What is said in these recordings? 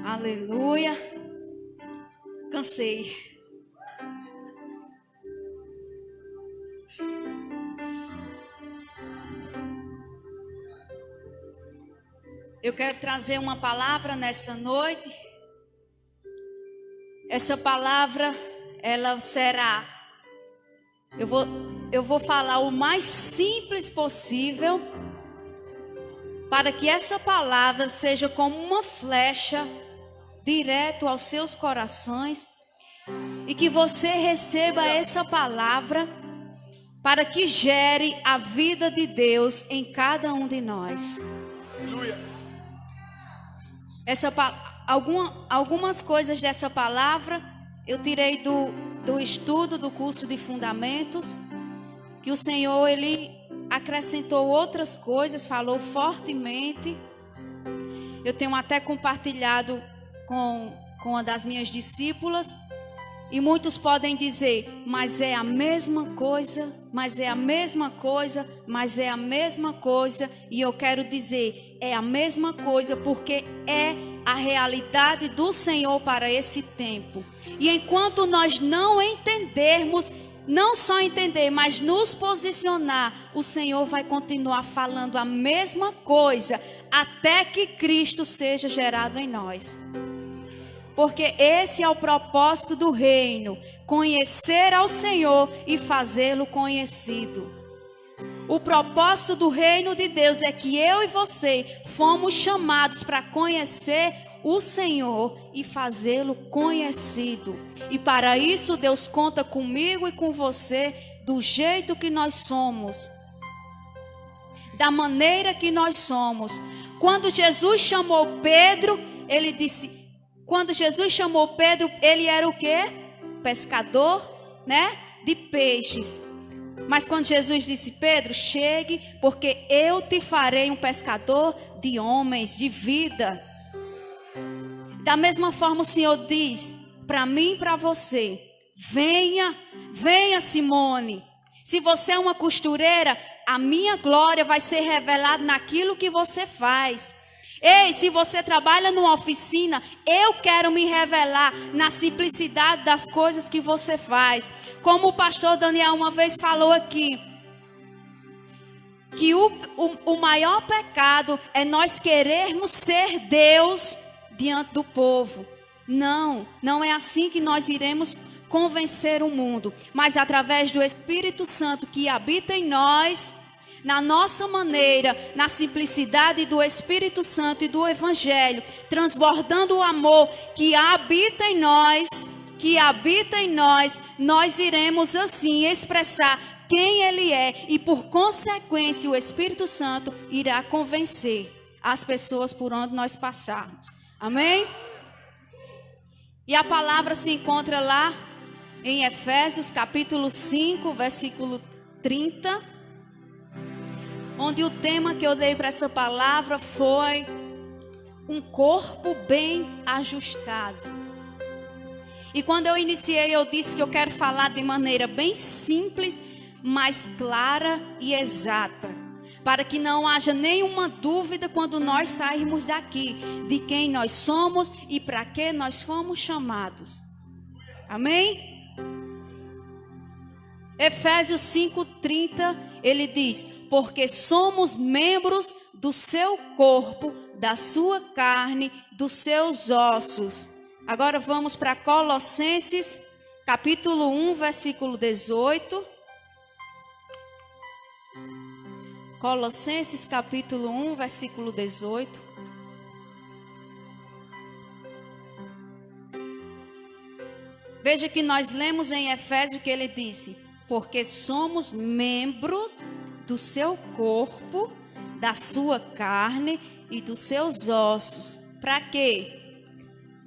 Aleluia. Cansei. Eu quero trazer uma palavra nessa noite. Essa palavra, ela será... Eu vou falar o mais simples possível, para que essa palavra seja como uma flecha direto aos seus corações, e que você receba essa palavra para que gere a vida de Deus em cada um de nós. Aleluia. Algumas coisas dessa palavra eu tirei do estudo do curso de fundamentos, que o Senhor ele acrescentou outras coisas, falou fortemente. Eu tenho até compartilhado com uma das minhas discípulas, e muitos podem dizer, mas é a mesma coisa, mas é a mesma coisa, mas é a mesma coisa. E eu quero dizer, é a mesma coisa porque é a realidade do Senhor para esse tempo. E enquanto nós não entendermos, não só entender, mas nos posicionar, o Senhor vai continuar falando a mesma coisa até que Cristo seja gerado em nós. Porque esse é o propósito do reino, conhecer ao Senhor e fazê-lo conhecido. O propósito do reino de Deus é que eu e você fomos chamados para conhecer o Senhor e fazê-lo conhecido. E para isso Deus conta comigo e com você do jeito que nós somos, da maneira que nós somos. Quando Jesus chamou Pedro, ele disse... Quando Jesus chamou Pedro, ele era o quê? Pescador, né? De peixes. Mas quando Jesus disse, Pedro, chegue, porque eu te farei um pescador de homens, de vida. Da mesma forma o Senhor diz, para mim e para você, venha, venha Simone. Se você é uma costureira, a minha glória vai ser revelada naquilo que você faz. Ei, se você trabalha numa oficina, eu quero me revelar na simplicidade das coisas que você faz. Como o pastor Daniel uma vez falou aqui, que o maior pecado é nós querermos ser Deus diante do povo. Não é assim que nós iremos convencer o mundo, mas através do Espírito Santo que habita em nós, na nossa maneira, na simplicidade do Espírito Santo e do Evangelho, transbordando o amor que habita em nós, nós iremos assim expressar quem Ele é, e por consequência o Espírito Santo irá convencer as pessoas por onde nós passarmos. Amém? E a palavra se encontra lá em Efésios capítulo 5, versículo 30, onde o tema que eu dei para essa palavra foi um corpo bem ajustado. E quando eu iniciei, eu disse que eu quero falar de maneira bem simples, mas clara e exata, para que não haja nenhuma dúvida quando nós sairmos daqui, de quem nós somos e para que nós fomos chamados. Amém? Efésios 5:30, ele diz, porque somos membros do seu corpo, da sua carne, dos seus ossos. Agora vamos para Colossenses, capítulo 1, versículo 18. Colossenses, capítulo 1, versículo 18. Veja que nós lemos em Efésios que ele disse, porque somos membros do seu corpo, da sua carne e dos seus ossos. Para quê?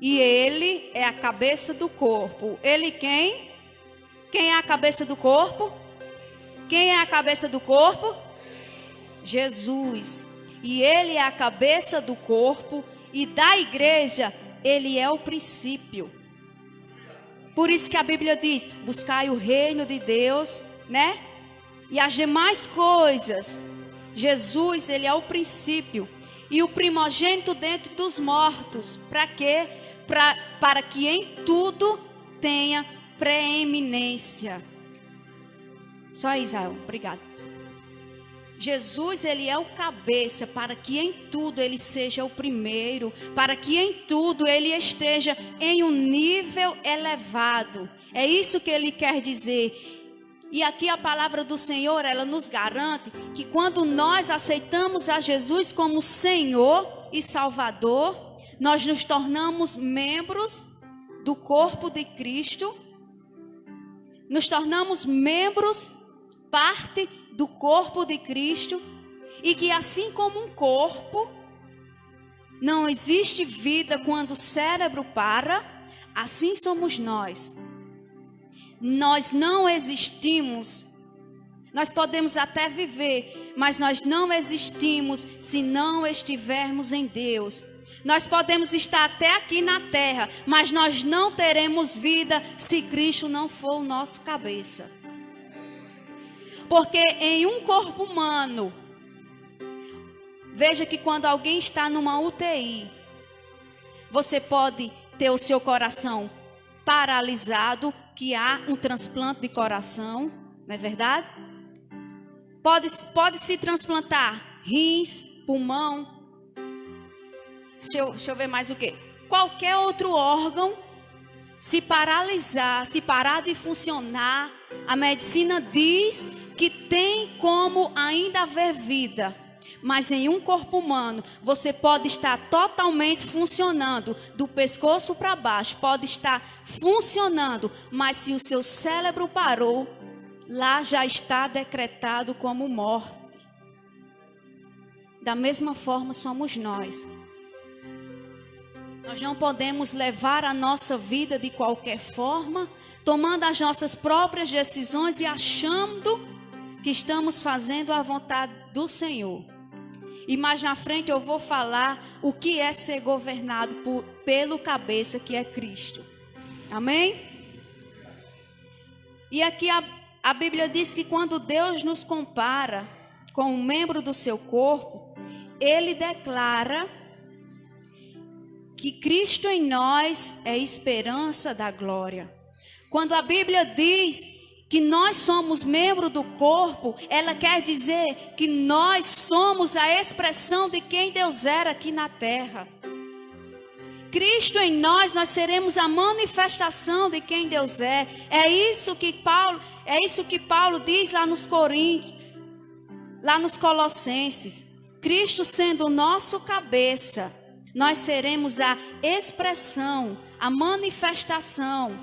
E ele é a cabeça do corpo. Ele quem? Quem é a cabeça do corpo? Quem é a cabeça do corpo? Jesus. E ele é a cabeça do corpo e da igreja, ele é o princípio. Por isso que a Bíblia diz, buscai o reino de Deus, né? E as demais coisas. Jesus, ele é o princípio. e o primogênito dentre dos mortos. Para quê? Para que em tudo tenha preeminência. Só Israel, obrigado. Jesus, ele é o cabeça, para que em tudo ele seja o primeiro, para que em tudo ele esteja em um nível elevado. É isso que ele quer dizer. E aqui a palavra do Senhor, ela nos garante que quando nós aceitamos a Jesus como Senhor e Salvador, nós nos tornamos membros do corpo de Cristo, nos tornamos membros, parte do corpo de Cristo, e que assim como um corpo, não existe vida quando o cérebro para, assim somos nós. Nós não existimos. Nós podemos até viver, mas nós não existimos se não estivermos em Deus. Nós podemos estar até aqui na terra, mas nós não teremos vida se Cristo não for o nosso cabeça. Porque em um corpo humano, veja que quando alguém está numa UTI, você pode ter o seu coração paralisado, que há um transplante de coração, não é verdade? Pode se transplantar rins, pulmão, deixa eu ver mais o que. Qualquer outro órgão, se paralisar, se parar de funcionar, a medicina diz que tem como ainda haver vida. Mas em um corpo humano, você pode estar totalmente funcionando, do pescoço para baixo, pode estar funcionando, mas se o seu cérebro parou, lá já está decretado como morte. Da mesma forma somos nós. Nós não podemos levar a nossa vida de qualquer forma, tomando as nossas próprias decisões e achando que estamos fazendo a vontade do Senhor. E mais na frente eu vou falar o que é ser governado pelo cabeça, que é Cristo. Amém? E aqui a Bíblia diz que quando Deus nos compara com um membro do seu corpo, Ele declara que Cristo em nós é esperança da glória. Quando a Bíblia diz que nós somos membro do corpo, ela quer dizer que nós somos a expressão de quem Deus era aqui na terra. Cristo em nós seremos a manifestação de quem Deus é. É isso que Paulo diz lá nos Coríntios, lá nos Colossenses. Cristo sendo o nosso cabeça, nós seremos a expressão, a manifestação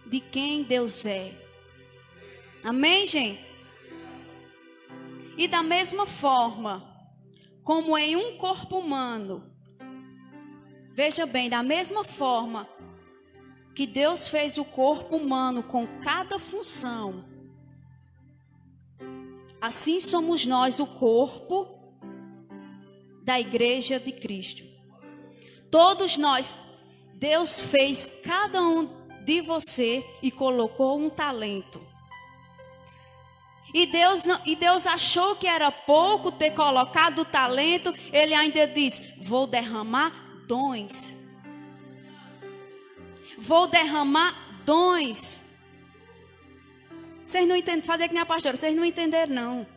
de quem Deus é. Amém, gente? E da mesma forma, como em um corpo humano, veja bem, da mesma forma que Deus fez o corpo humano com cada função, assim somos nós o corpo da igreja de Cristo. Todos nós, Deus fez cada um de você e colocou um talento. E Deus achou que era pouco ter colocado o talento. Ele ainda diz: vou derramar dons. Vou derramar dons. Vocês não entendem, fazer que nem a pastora, vocês não entenderam não.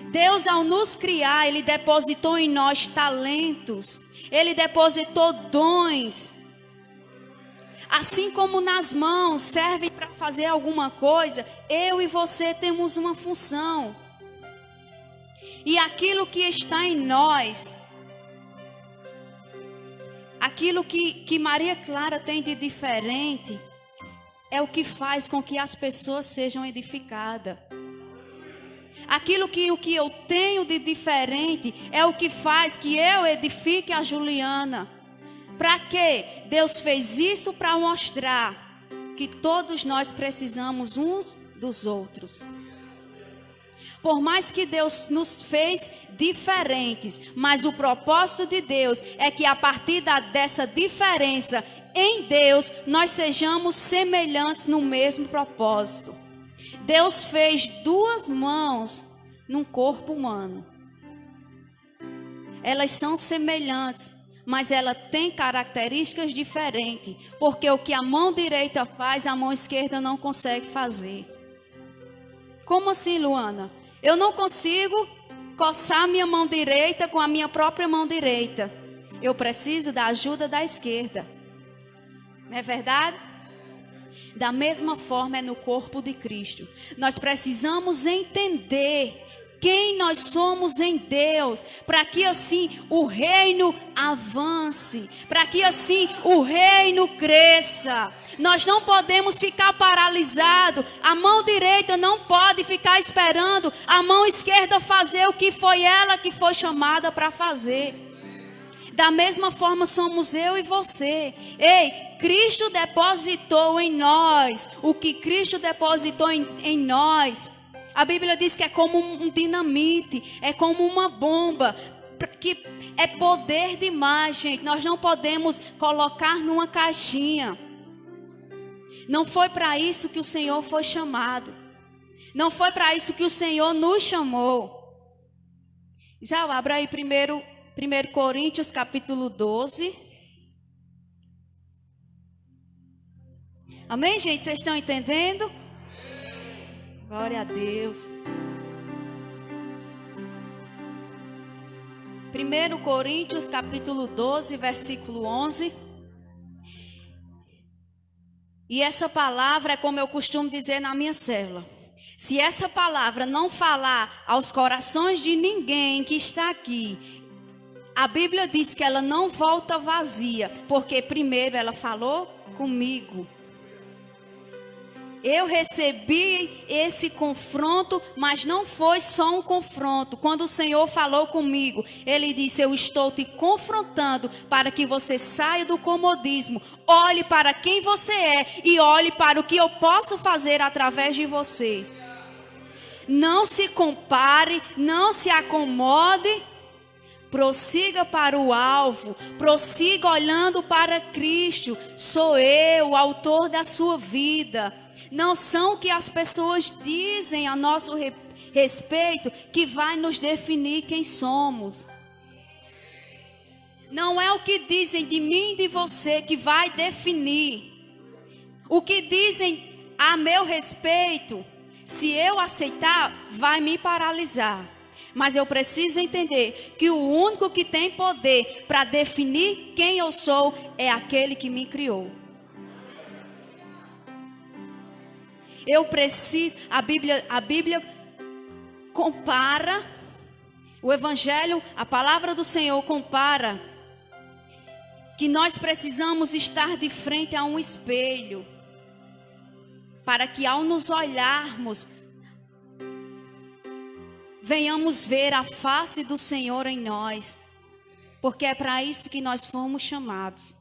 Deus, ao nos criar, Ele depositou em nós talentos. Ele depositou dons. Assim como nas mãos servem para fazer alguma coisa, eu e você temos uma função. E aquilo que está em nós, aquilo que Maria Clara tem de diferente, é o que faz com que as pessoas sejam edificadas. Aquilo o que eu tenho de diferente é o que faz que eu edifique a Juliana. Para quê? Deus fez isso para mostrar que todos nós precisamos uns dos outros. Por mais que Deus nos fez diferentes, mas o propósito de Deus é que a partir dessa diferença em Deus, nós sejamos semelhantes no mesmo propósito. Deus fez duas mãos num corpo humano. elas são semelhantes, mas ela tem características diferentes, porque o que a mão direita faz, a mão esquerda não consegue fazer. Como assim, Luana? Eu não consigo coçar minha mão direita com a minha própria mão direita. Eu preciso da ajuda da esquerda. Não é verdade? Da mesma forma é no corpo de Cristo. Nós precisamos entender quem nós somos em Deus, para que assim o reino avance, para que assim o reino cresça. Nós não podemos ficar paralisados. A mão direita não pode ficar esperando a mão esquerda fazer o que foi ela que foi chamada para fazer. Da mesma forma somos eu e você. Ei, Cristo depositou em nós o que Cristo depositou em nós. A Bíblia diz que é como um dinamite, é como uma bomba, que é poder demais, gente. Nós não podemos colocar numa caixinha. Não foi para isso que o Senhor foi chamado. Não foi para isso que o Senhor nos chamou. Israel, abra aí 1 Coríntios capítulo 12. Amém, gente? Vocês estão entendendo? Glória a Deus. 1 Coríntios capítulo 12, versículo 11. E essa palavra é como eu costumo dizer na minha célula. Se essa palavra não falar aos corações de ninguém que está aqui, a Bíblia diz que ela não volta vazia, porque primeiro ela falou comigo. Eu recebi esse confronto, mas não foi só um confronto. Quando o Senhor falou comigo, Ele disse: eu estou te confrontando para que você saia do comodismo. Olhe para quem você é e olhe para o que eu posso fazer através de você. Não se compare, não se acomode. Prossiga para o alvo, prossiga olhando para Cristo. Sou eu, o autor da sua vida. Não são o que as pessoas dizem a nosso respeito que vai nos definir quem somos. Não é o que dizem de mim e de você que vai definir. O que dizem a meu respeito, se eu aceitar, vai me paralisar. Mas eu preciso entender que o único que tem poder para definir quem eu sou é aquele que me criou. Eu preciso, a Bíblia compara, o Evangelho, a palavra do Senhor compara que nós precisamos estar de frente a um espelho, para que ao nos olharmos, venhamos ver a face do Senhor em nós, porque é para isso que nós fomos chamados.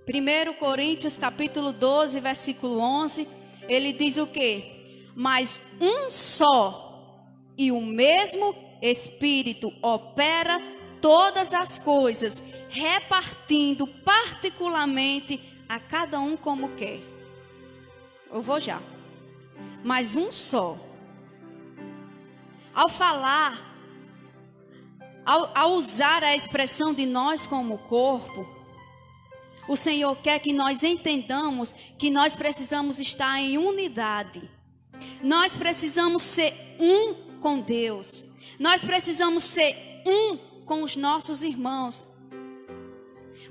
1 Coríntios capítulo 12, versículo 11, ele diz o quê? Mas um só e o mesmo Espírito opera todas as coisas, repartindo particularmente a cada um como quer. Eu vou já. Mas um só. Ao falar, ao usar a expressão de nós como corpo, o Senhor quer que nós entendamos que nós precisamos estar em unidade. Nós precisamos ser um com Deus. Nós precisamos ser um com os nossos irmãos.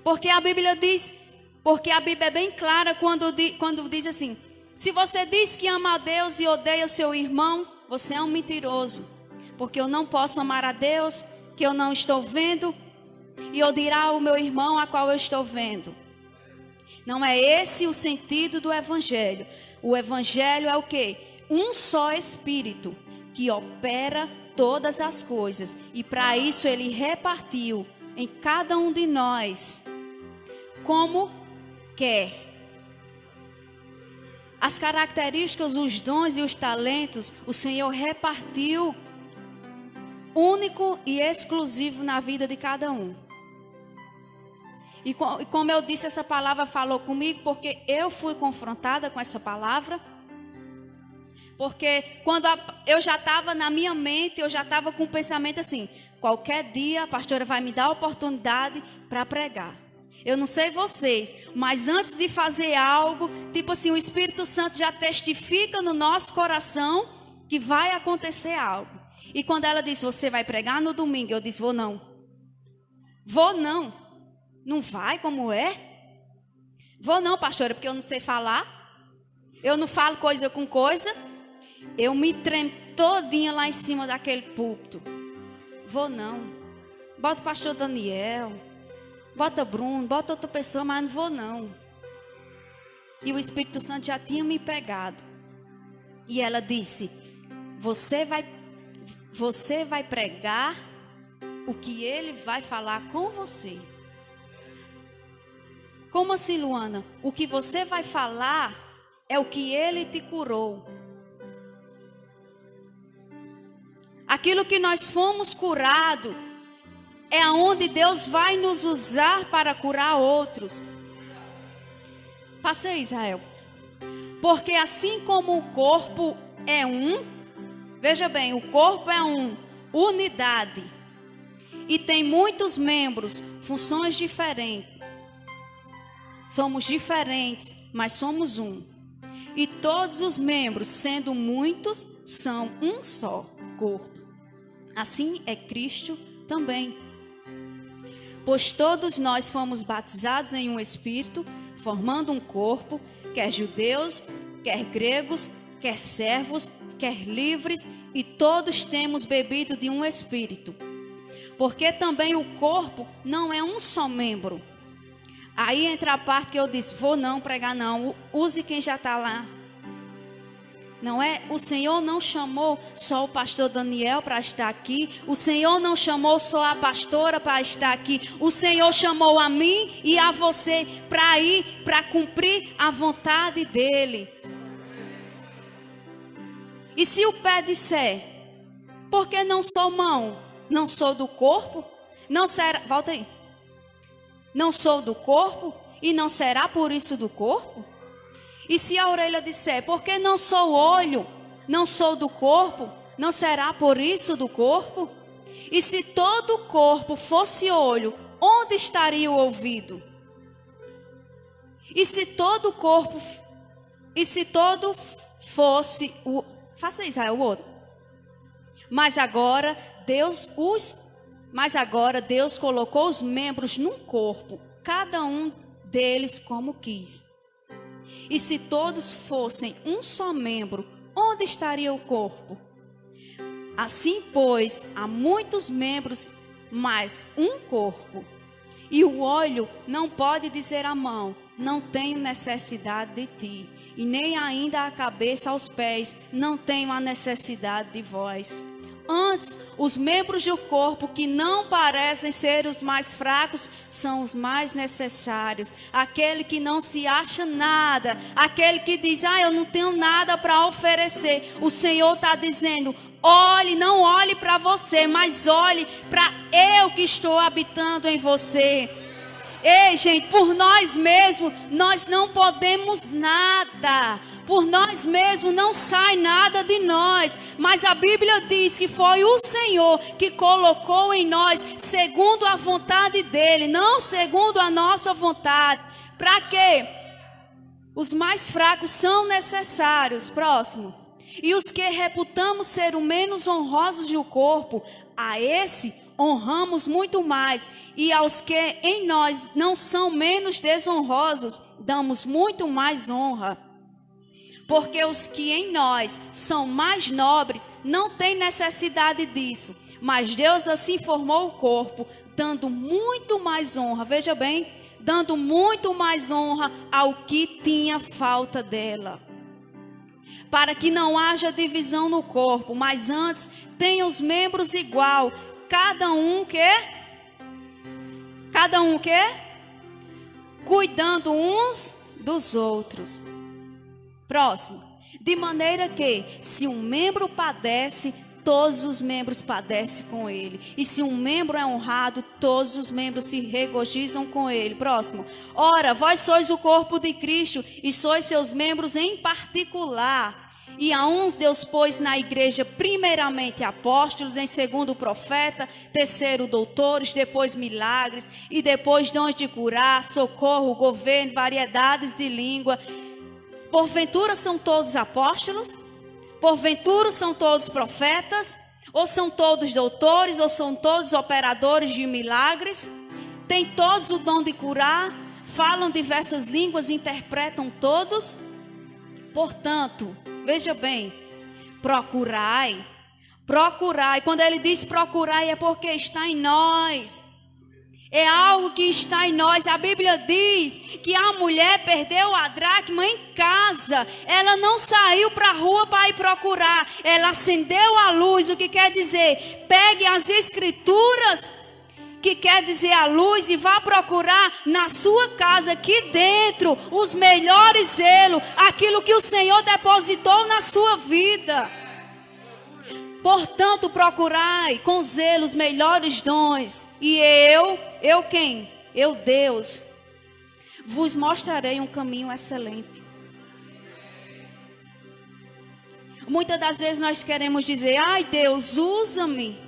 Porque a Bíblia é bem clara quando diz assim: se você diz que ama a Deus e odeia seu irmão, você é um mentiroso. Porque eu não posso amar a Deus que eu não estou vendo e odiar o meu irmão a qual eu estou vendo. Não é esse o sentido do Evangelho. O Evangelho é o quê? Um só Espírito que opera todas as coisas. E para isso Ele repartiu em cada um de nós como quer. As características, os dons e os talentos, o Senhor repartiu único e exclusivo na vida de cada um. E como eu disse, essa palavra falou comigo porque eu fui confrontada com essa palavra. Porque quando eu já estava na minha mente, eu já estava com o pensamento assim, qualquer dia a pastora vai me dar a oportunidade para pregar. Eu não sei vocês, mas antes de fazer algo, tipo assim, o Espírito Santo já testifica no nosso coração que vai acontecer algo. E quando ela disse, você vai pregar no domingo, eu disse, vou não. Vou não. Não vai como é? Vou não, pastora, porque eu não sei falar. Eu não falo coisa com coisa. Eu me tremo todinha lá em cima daquele púlpito. Vou não. Bota o pastor Daniel. Bota Bruno, bota outra pessoa, mas não vou não. E o Espírito Santo já tinha me pegado. E ela disse, você vai pregar o que ele vai falar com você. Como assim, Luana? O que você vai falar é o que ele te curou. Aquilo que nós fomos curados é aonde Deus vai nos usar para curar outros. Passei, Israel. Porque assim como o corpo é um, veja bem, o corpo é unidade. E tem muitos membros, funções diferentes. Somos diferentes, mas somos um. E todos os membros, sendo muitos, são um só corpo. Assim é Cristo também. Pois todos nós fomos batizados em um Espírito, formando um corpo, quer judeus, quer gregos, quer servos, quer livres, e todos temos bebido de um Espírito. Porque também o corpo não é um só membro. Aí entra a parte que eu disse, vou não pregar não, use quem já está lá. Não é? O Senhor não chamou só o pastor Daniel para estar aqui. O Senhor não chamou só a pastora para estar aqui. O Senhor chamou a mim e a você para ir, para cumprir a vontade dEle. E se o pé disser, porque não sou mão, não sou do corpo, não será, volta aí. Não sou do corpo e não será por isso do corpo? E se a orelha disser, porque não sou olho, não sou do corpo, não será por isso do corpo? E se todo o corpo fosse olho, onde estaria o ouvido? E se todo o corpo, e se todo fosse o... Faça Israel, o outro. Mas agora Deus colocou os membros num corpo, cada um deles como quis. E se todos fossem um só membro, onde estaria o corpo? Assim, pois, há muitos membros, mas um corpo. E o olho não pode dizer à mão, não tenho necessidade de ti. E nem ainda a cabeça aos pés, não tenho a necessidade de vós. Antes, os membros do corpo que não parecem ser os mais fracos são os mais necessários. Aquele que não se acha nada, aquele que diz, eu não tenho nada para oferecer. O Senhor está dizendo, olhe, não olhe para você, mas olhe para eu que estou habitando em você. Ei, gente, por nós mesmos, nós não podemos nada. Por nós mesmos não sai nada de nós. Mas a Bíblia diz que foi o Senhor que colocou em nós segundo a vontade dEle, não segundo a nossa vontade. Para quê? Os mais fracos são necessários. Próximo. E os que reputamos ser os menos honrosos do corpo, a esse honramos muito mais, e aos que em nós não são menos desonrosos, damos muito mais honra. Porque os que em nós são mais nobres não têm necessidade disso, mas Deus assim formou o corpo, dando muito mais honra, veja bem, dando muito mais honra ao que tinha falta dela. Para que não haja divisão no corpo, mas antes tenha os membros igual, cada um cuidando uns dos outros. Próximo. De maneira que, se um membro padece, todos os membros padecem com ele. E se um membro é honrado, todos os membros se regozijam com ele. Próximo. Ora, vós sois o corpo de Cristo e sois seus membros em particular. E a uns Deus pôs na igreja primeiramente apóstolos, em segundo profeta, terceiro doutores, depois milagres, e depois dons de curar, socorro, governo, variedades de língua. Porventura são todos apóstolos? Porventura são todos profetas? Ou são todos doutores? Ou são todos operadores de milagres? Têm todos o dom de curar? Falam diversas línguas, interpretam todos? Portanto, veja bem, procurai. Quando ele diz procurai é porque está em nós. É algo que está em nós. A Bíblia diz que a mulher perdeu a dracma em casa. Ela não saiu para a rua para ir procurar. Ela acendeu a luz, o que quer dizer, pegue as escrituras, que quer dizer a luz, e vá procurar na sua casa, aqui dentro, os melhores zelos, aquilo que o Senhor depositou na sua vida. Portanto, procurai com zelo os melhores dons, e eu quem? Eu, Deus, vos mostrarei um caminho excelente. Muitas das vezes nós queremos dizer, ai Deus, usa-me.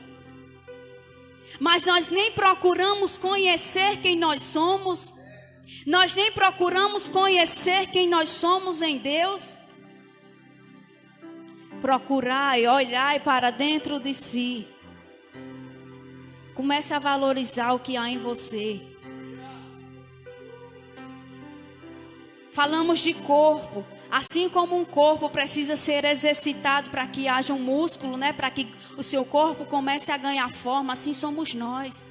Mas nós nem procuramos conhecer quem nós somos. Nós nem procuramos conhecer quem nós somos em Deus. Procurai, olhai para dentro de si. Comece a valorizar o que há em você. Falamos de corpo. Assim como um corpo precisa ser exercitado para que haja um músculo, né? Para que o seu corpo comece a ganhar forma, assim somos nós.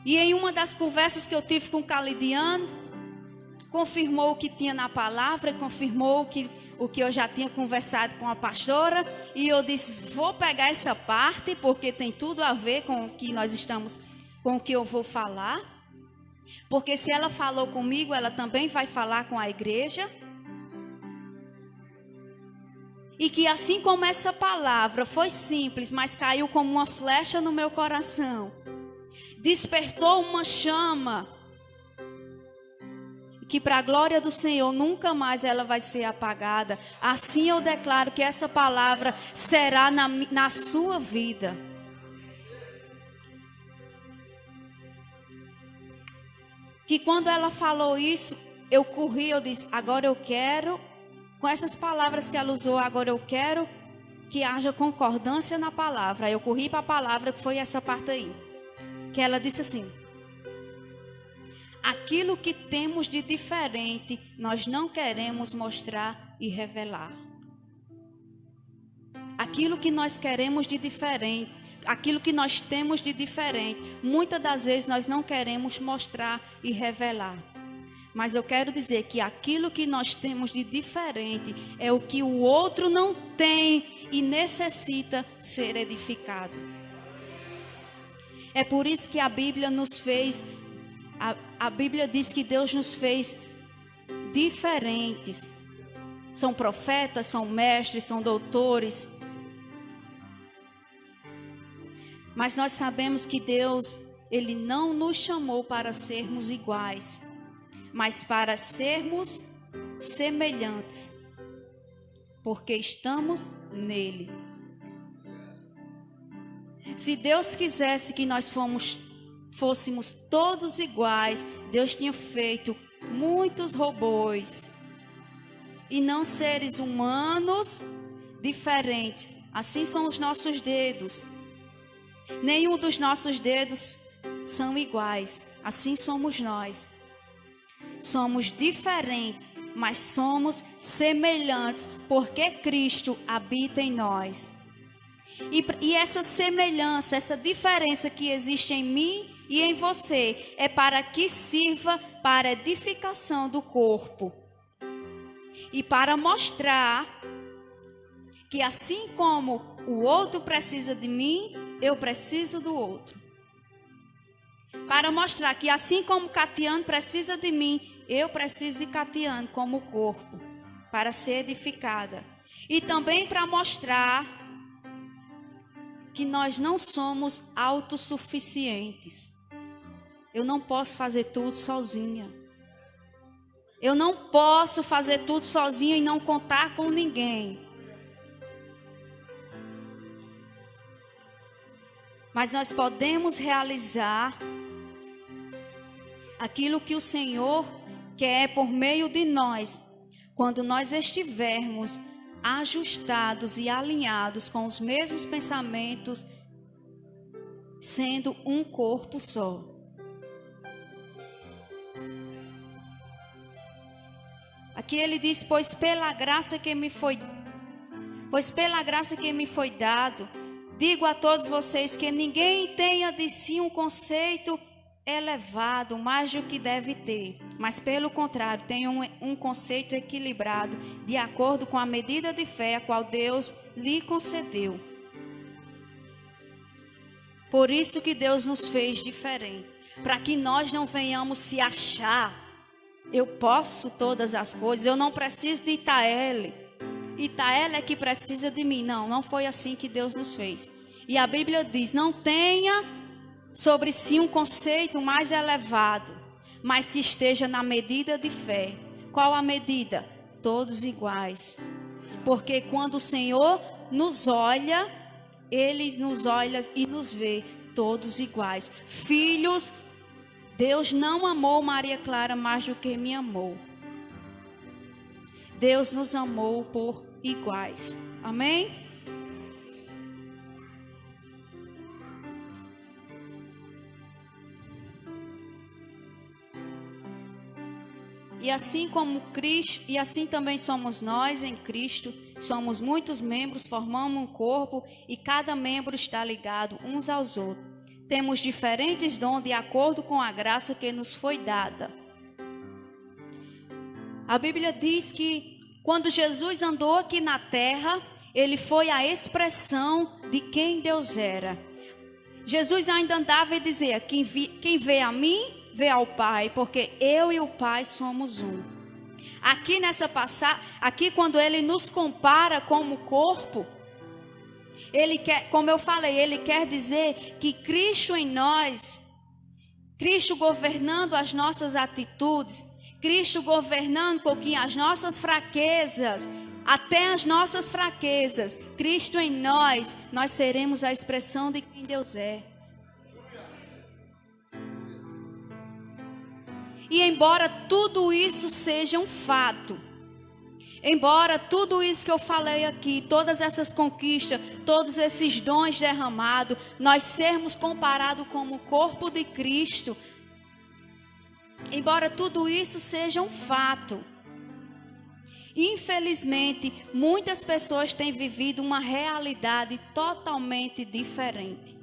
E em uma das conversas que eu tive com o Calidiano, confirmou o que tinha na palavra, confirmou o que eu já tinha conversado com a pastora, e eu disse, vou pegar essa parte, porque tem tudo a ver com o que nós estamos, com o que eu vou falar. Porque se ela falou comigo, ela também vai falar com a igreja. E que assim como essa palavra foi simples, mas caiu como uma flecha no meu coração, despertou uma chama, que para a glória do Senhor nunca mais ela vai ser apagada. Assim eu declaro que essa palavra será na sua vida. Que quando ela falou isso, eu corri, eu disse, agora eu quero, com essas palavras que ela usou, agora eu quero que haja concordância na palavra. Aí eu corri para a palavra, que foi essa parte aí. Que ela disse assim, aquilo que temos de diferente, nós não queremos mostrar e revelar. Aquilo que nós queremos de diferente, aquilo que nós temos de diferente, muitas das vezes nós não queremos mostrar e revelar. Mas eu quero dizer que aquilo que nós temos de diferente é o que o outro não tem e necessita ser edificado. É por isso que a Bíblia nos fez, a Bíblia diz que Deus nos fez diferentes. São profetas, são mestres, são doutores. Mas nós sabemos que Deus, Ele não nos chamou para sermos iguais, mas para sermos semelhantes, porque estamos nele. Se Deus quisesse que nós fôssemos todos iguais, Deus tinha feito muitos robôs, e não seres humanos diferentes. Assim são os nossos dedos. Nenhum dos nossos dedos são iguais. Assim somos nós. Somos diferentes, mas somos semelhantes, porque Cristo habita em nós. E essa semelhança, essa diferença que existe em mim e em você, é para que sirva para a edificação do corpo. E para mostrar que assim como o outro precisa de mim, eu preciso do outro. Para mostrar que assim como Catiano precisa de mim, eu preciso de Catiano como corpo, para ser edificada. E também para mostrar que nós não somos autossuficientes. Eu não posso fazer tudo sozinha. Eu não posso fazer tudo sozinho e não contar com ninguém. Mas nós podemos realizar aquilo que o Senhor quer por meio de nós, quando nós estivermos ajustados e alinhados com os mesmos pensamentos, sendo um corpo só. Aqui ele diz: pois pela graça que me foi dado, digo a todos vocês que ninguém tenha de si um conceito elevado mais do que deve ter, mas pelo contrário, tenha um conceito equilibrado, de acordo com a medida de fé a qual Deus lhe concedeu. Por isso que Deus nos fez diferente, para que nós não venhamos se achar. Eu posso todas as coisas, eu não preciso de Itaele é que precisa de mim. Não foi assim que Deus nos fez. E a Bíblia diz: não tenha sobre si um conceito mais elevado, mas que esteja na medida de fé. Qual a medida? Todos iguais. Porque quando o Senhor nos olha, Ele nos olha e nos vê todos iguais. Filhos, Deus não amou Maria Clara mais do que me amou. Deus nos amou por iguais. Amém? E assim como Cristo, e assim também somos nós em Cristo, somos muitos membros, formamos um corpo e cada membro está ligado uns aos outros. Temos diferentes dons de acordo com a graça que nos foi dada. A Bíblia diz que quando Jesus andou aqui na terra, ele foi a expressão de quem Deus era. Jesus ainda andava e dizia: quem vê a mim, vê ao Pai, porque eu e o Pai somos um. Aqui nessa passagem, aqui quando ele nos compara como corpo, ele quer, como eu falei, ele quer dizer que Cristo em nós, Cristo governando as nossas atitudes, Cristo governando um pouquinho as nossas fraquezas, até as nossas fraquezas, Cristo em nós, nós seremos a expressão de quem Deus é. E embora tudo isso seja um fato, embora tudo isso que eu falei aqui, todas essas conquistas, todos esses dons derramados, nós sermos comparados como o corpo de Cristo, embora tudo isso seja um fato, infelizmente, muitas pessoas têm vivido uma realidade totalmente diferente.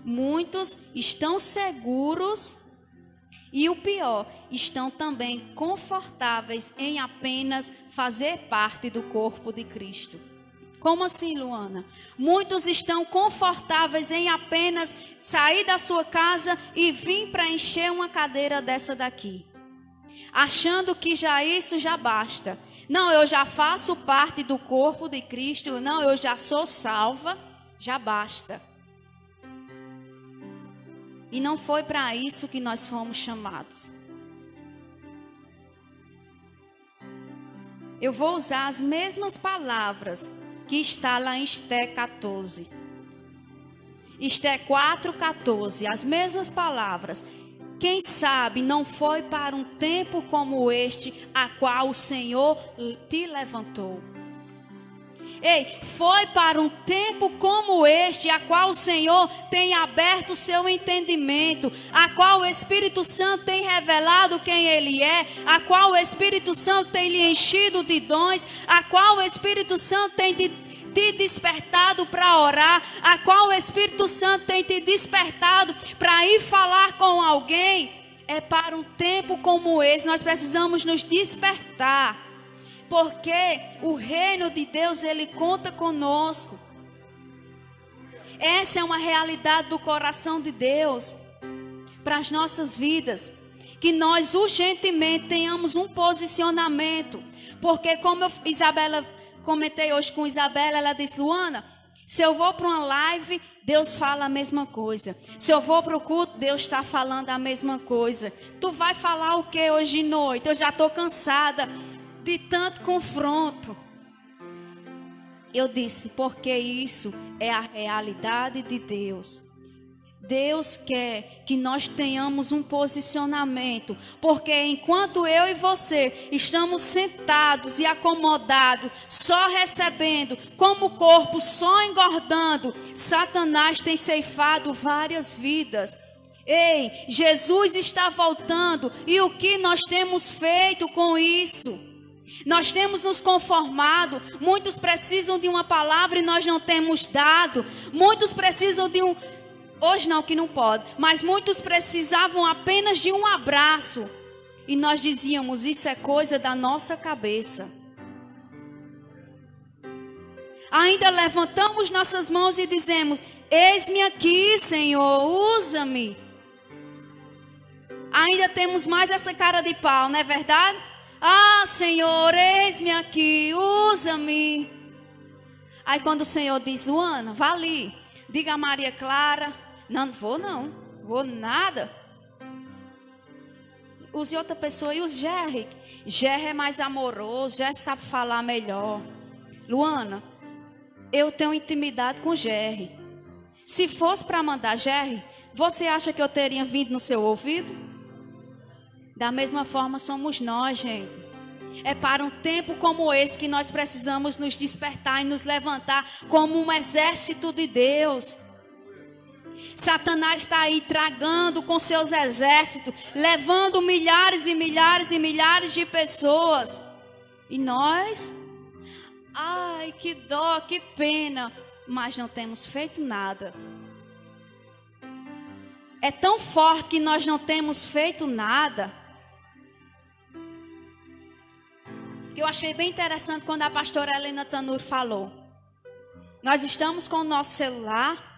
Muitos estão seguros e o pior, estão também confortáveis em apenas fazer parte do corpo de Cristo. Como assim, Luana? Muitos estão confortáveis em apenas sair da sua casa e vir para encher uma cadeira dessa daqui, achando que isso já basta. Não, eu já faço parte do corpo de Cristo. Não, eu já sou salva, já basta. E não foi para isso que nós fomos chamados. Eu vou usar as mesmas palavras que está lá em Esté 14. Esté 4:14, as mesmas palavras. Quem sabe não foi para um tempo como este a qual o Senhor te levantou. Ei, foi para um tempo como este, a qual o Senhor tem aberto o seu entendimento, a qual o Espírito Santo tem revelado quem Ele é, a qual o Espírito Santo tem lhe enchido de dons, a qual o Espírito Santo tem te despertado para orar, a qual o Espírito Santo tem te despertado para ir falar com alguém. É para um tempo como esse, nós precisamos nos despertar. Porque o reino de Deus, ele conta conosco. Essa é uma realidade do coração de Deus para as nossas vidas. Que nós urgentemente tenhamos um posicionamento. Porque como Isabela, comentei hoje com Isabela, ela disse: Luana, Se eu vou para uma live, Deus fala a mesma coisa. Se eu vou para o culto, Deus está falando a mesma coisa. Tu vai falar o que hoje de noite? Eu já estou cansada de tanto confronto. Eu disse, porque isso é a realidade de Deus. Deus quer que nós tenhamos um posicionamento, porque enquanto eu e você estamos sentados e acomodados, só recebendo, como corpo só engordando, Satanás tem ceifado várias vidas. Ei, Jesus está voltando, e o que nós temos feito com isso? Nós temos nos conformado. Muitos precisam de uma palavra e nós não temos dado. Muitos precisam de um... Hoje não, que não pode. Mas muitos precisavam apenas de um abraço. E nós dizíamos, isso é coisa da nossa cabeça. Ainda levantamos nossas mãos e dizemos, eis-me aqui, Senhor, usa-me. Ainda temos mais essa cara de pau, não é verdade? Ah, Senhor, eis-me aqui, usa-me. Aí quando o Senhor diz, Luana, vá ali, diga a Maria Clara, não vou nada. Use outra pessoa, e os Jerry. Jerry é mais amoroso, Jerry sabe falar melhor. Luana, eu tenho intimidade com Jerry. Se fosse para mandar Jerry, você acha que eu teria vindo no seu ouvido? Da mesma forma somos nós, gente. É para um tempo como esse que nós precisamos nos despertar e nos levantar como um exército de Deus. Satanás está aí tragando com seus exércitos, levando milhares e milhares e milhares de pessoas. E nós, ai, que dó, que pena, mas não temos feito nada. É tão forte que nós não temos feito nada. Que eu achei bem interessante quando a pastora Helena Tanur falou. Nós estamos com o nosso celular.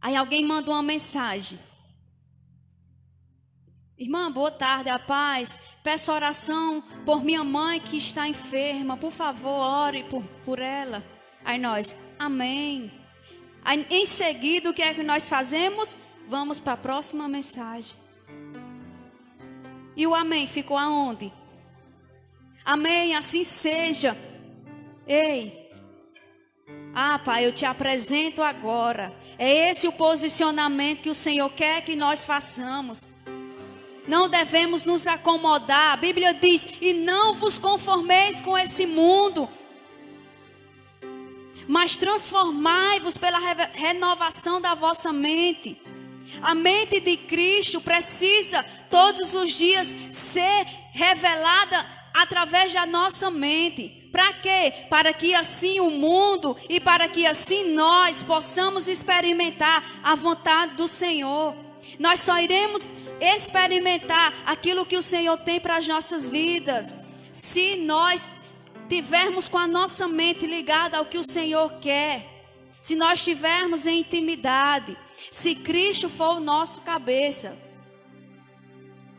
Aí alguém manda uma mensagem. Irmã, boa tarde, a paz. Peço oração por minha mãe que está enferma. Por favor, ore por ela. Aí nós, amém. Aí, em seguida, o que é que nós fazemos? Vamos para a próxima mensagem. E o amém ficou aonde? Amém, assim seja. Ei. Ah, Pai, eu te apresento agora. É esse o posicionamento que o Senhor quer que nós façamos. Não devemos nos acomodar. A Bíblia diz, e não vos conformeis com esse mundo, mas transformai-vos pela renovação da vossa mente. A mente de Cristo precisa todos os dias ser revelada através da nossa mente. Para quê? Para que assim o mundo e para que assim nós possamos experimentar a vontade do Senhor. Nós só iremos experimentar aquilo que o Senhor tem para as nossas vidas se nós tivermos com a nossa mente ligada ao que o Senhor quer. Se nós estivermos em intimidade, se Cristo for o nosso cabeça.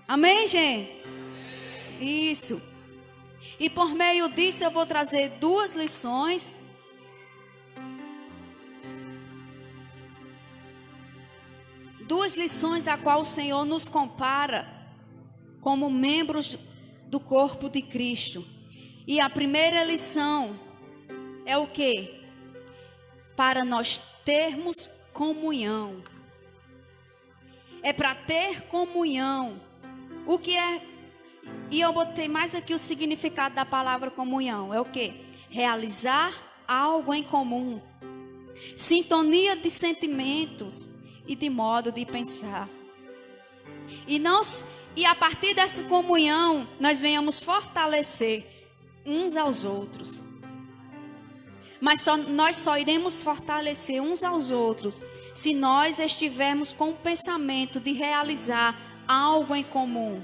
Amém, gente? Isso. E por meio disso eu vou trazer duas lições. Duas lições a qual o Senhor nos compara como membros do corpo de Cristo. E a primeira lição é o quê? Para nós termos comunhão. É para ter comunhão. O que é? E eu botei mais aqui o significado da palavra comunhão. É o quê? Realizar algo em comum. Sintonia de sentimentos e de modo de pensar. E a partir dessa comunhão, nós venhamos fortalecer uns aos outros. Mas nós só iremos fortalecer uns aos outros se nós estivermos com o pensamento de realizar algo em comum.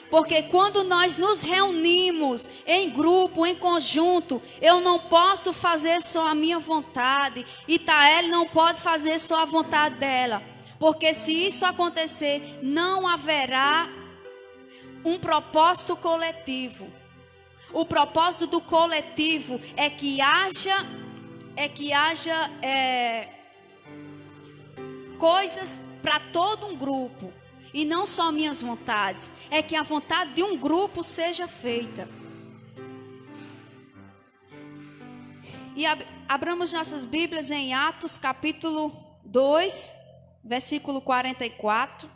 Porque quando nós nos reunimos em grupo, em conjunto, eu não posso fazer só a minha vontade, e Taeli não pode fazer só a vontade dela. Porque se isso acontecer, não haverá um propósito coletivo. O propósito do coletivo é que haja é que haja coisas para todo um grupo. E não só minhas vontades. É que a vontade de um grupo seja feita. E abramos nossas Bíblias em Atos capítulo 2, versículo 44.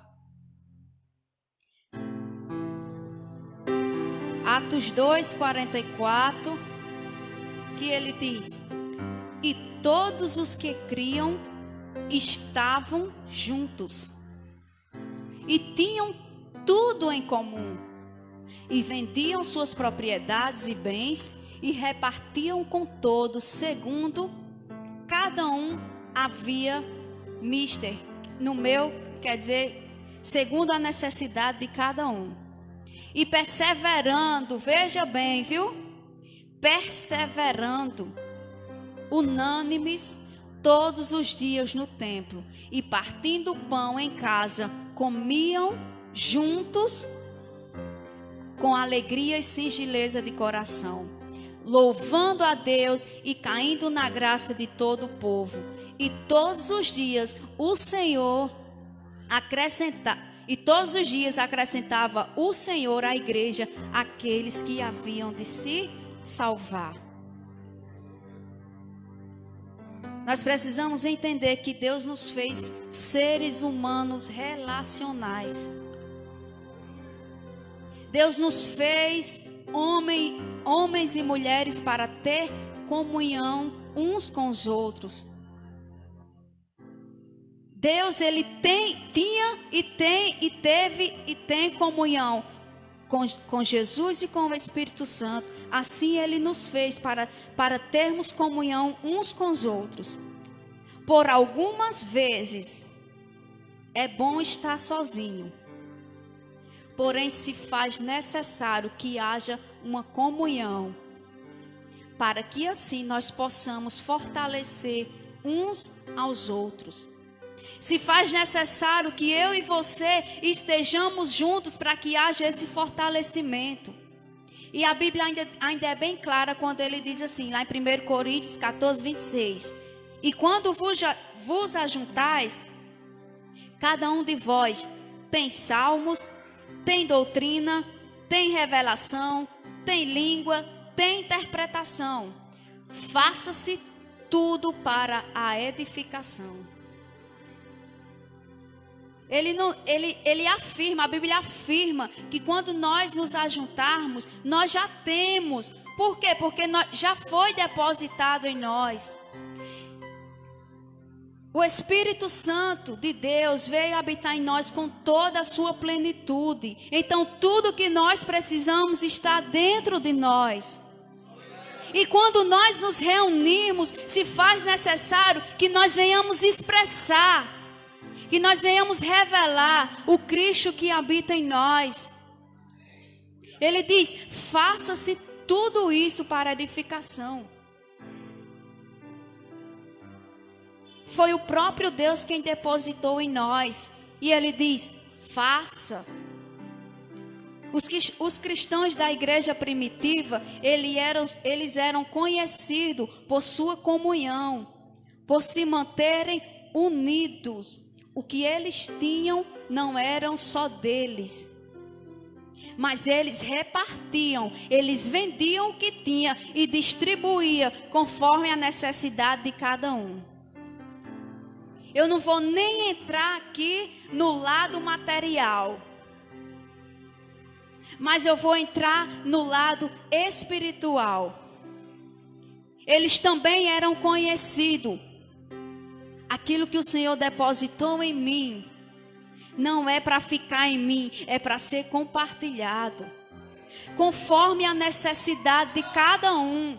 Atos 2, 44. Que ele diz: e todos os que criam estavam juntos. E tinham tudo em comum. E vendiam suas propriedades e bens e repartiam com todos, segundo cada um havia mister. No meu, quer dizer, segundo a necessidade de cada um. E perseverando, veja bem, viu? Perseverando, unânimes, todos os dias no templo, e partindo o pão em casa, comiam juntos com alegria e singeleza de coração, louvando a Deus e caindo na graça de todo o povo. E todos os dias o Senhor acrescentava o Senhor à igreja aqueles que haviam de se salvar. Nós precisamos entender que Deus nos fez seres humanos relacionais. Deus nos fez homens e mulheres para ter comunhão uns com os outros. Deus, ele tinha e teve e tem comunhão com Jesus e com o Espírito Santo. Assim ele nos fez para termos comunhão uns com os outros. Por algumas vezes é bom estar sozinho. Porém, se faz necessário que haja uma comunhão, para que assim nós possamos fortalecer uns aos outros. Se faz necessário que eu e você estejamos juntos para que haja esse fortalecimento. E a Bíblia ainda é bem clara quando ele diz assim, lá em 1 Coríntios 14, 26. E quando vos ajuntais, cada um de vós tem salmos, tem doutrina, tem revelação, tem língua, tem interpretação. Faça-se tudo para a edificação. Ele afirma, a Bíblia afirma que quando nós nos ajuntarmos, nós já temos. Por quê? Porque já foi depositado em nós. O Espírito Santo de Deus veio habitar em nós com toda a sua plenitude. Então tudo que nós precisamos está dentro de nós. E quando nós nos reunirmos, se faz necessário que nós venhamos expressar, que nós venhamos revelar o Cristo que habita em nós. Ele diz, faça-se tudo isso para edificação. Foi o próprio Deus quem depositou em nós. E ele diz, faça. Os cristãos da igreja primitiva, eles eram conhecidos por sua comunhão, por se manterem unidos. O que eles tinham não eram só deles, mas eles repartiam, eles vendiam o que tinha e distribuíam conforme a necessidade de cada um. Eu não vou nem entrar aqui no lado material, mas eu vou entrar no lado espiritual. Eles também eram conhecidos. Aquilo que o Senhor depositou em mim, não é para ficar em mim, é para ser compartilhado, conforme a necessidade de cada um.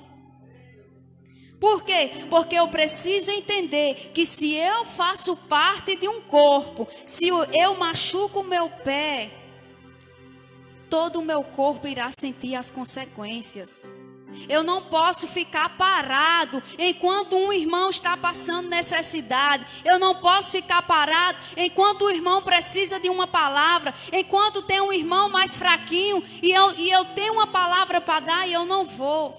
Por quê? Porque eu preciso entender que se eu faço parte de um corpo, se eu machuco o meu pé, todo o meu corpo irá sentir as consequências. Eu não posso ficar parado enquanto um irmão está passando necessidade. Eu não posso ficar parado enquanto o irmão precisa de uma palavra. Enquanto tem um irmão mais fraquinho e eu tenho uma palavra para dar e eu não vou.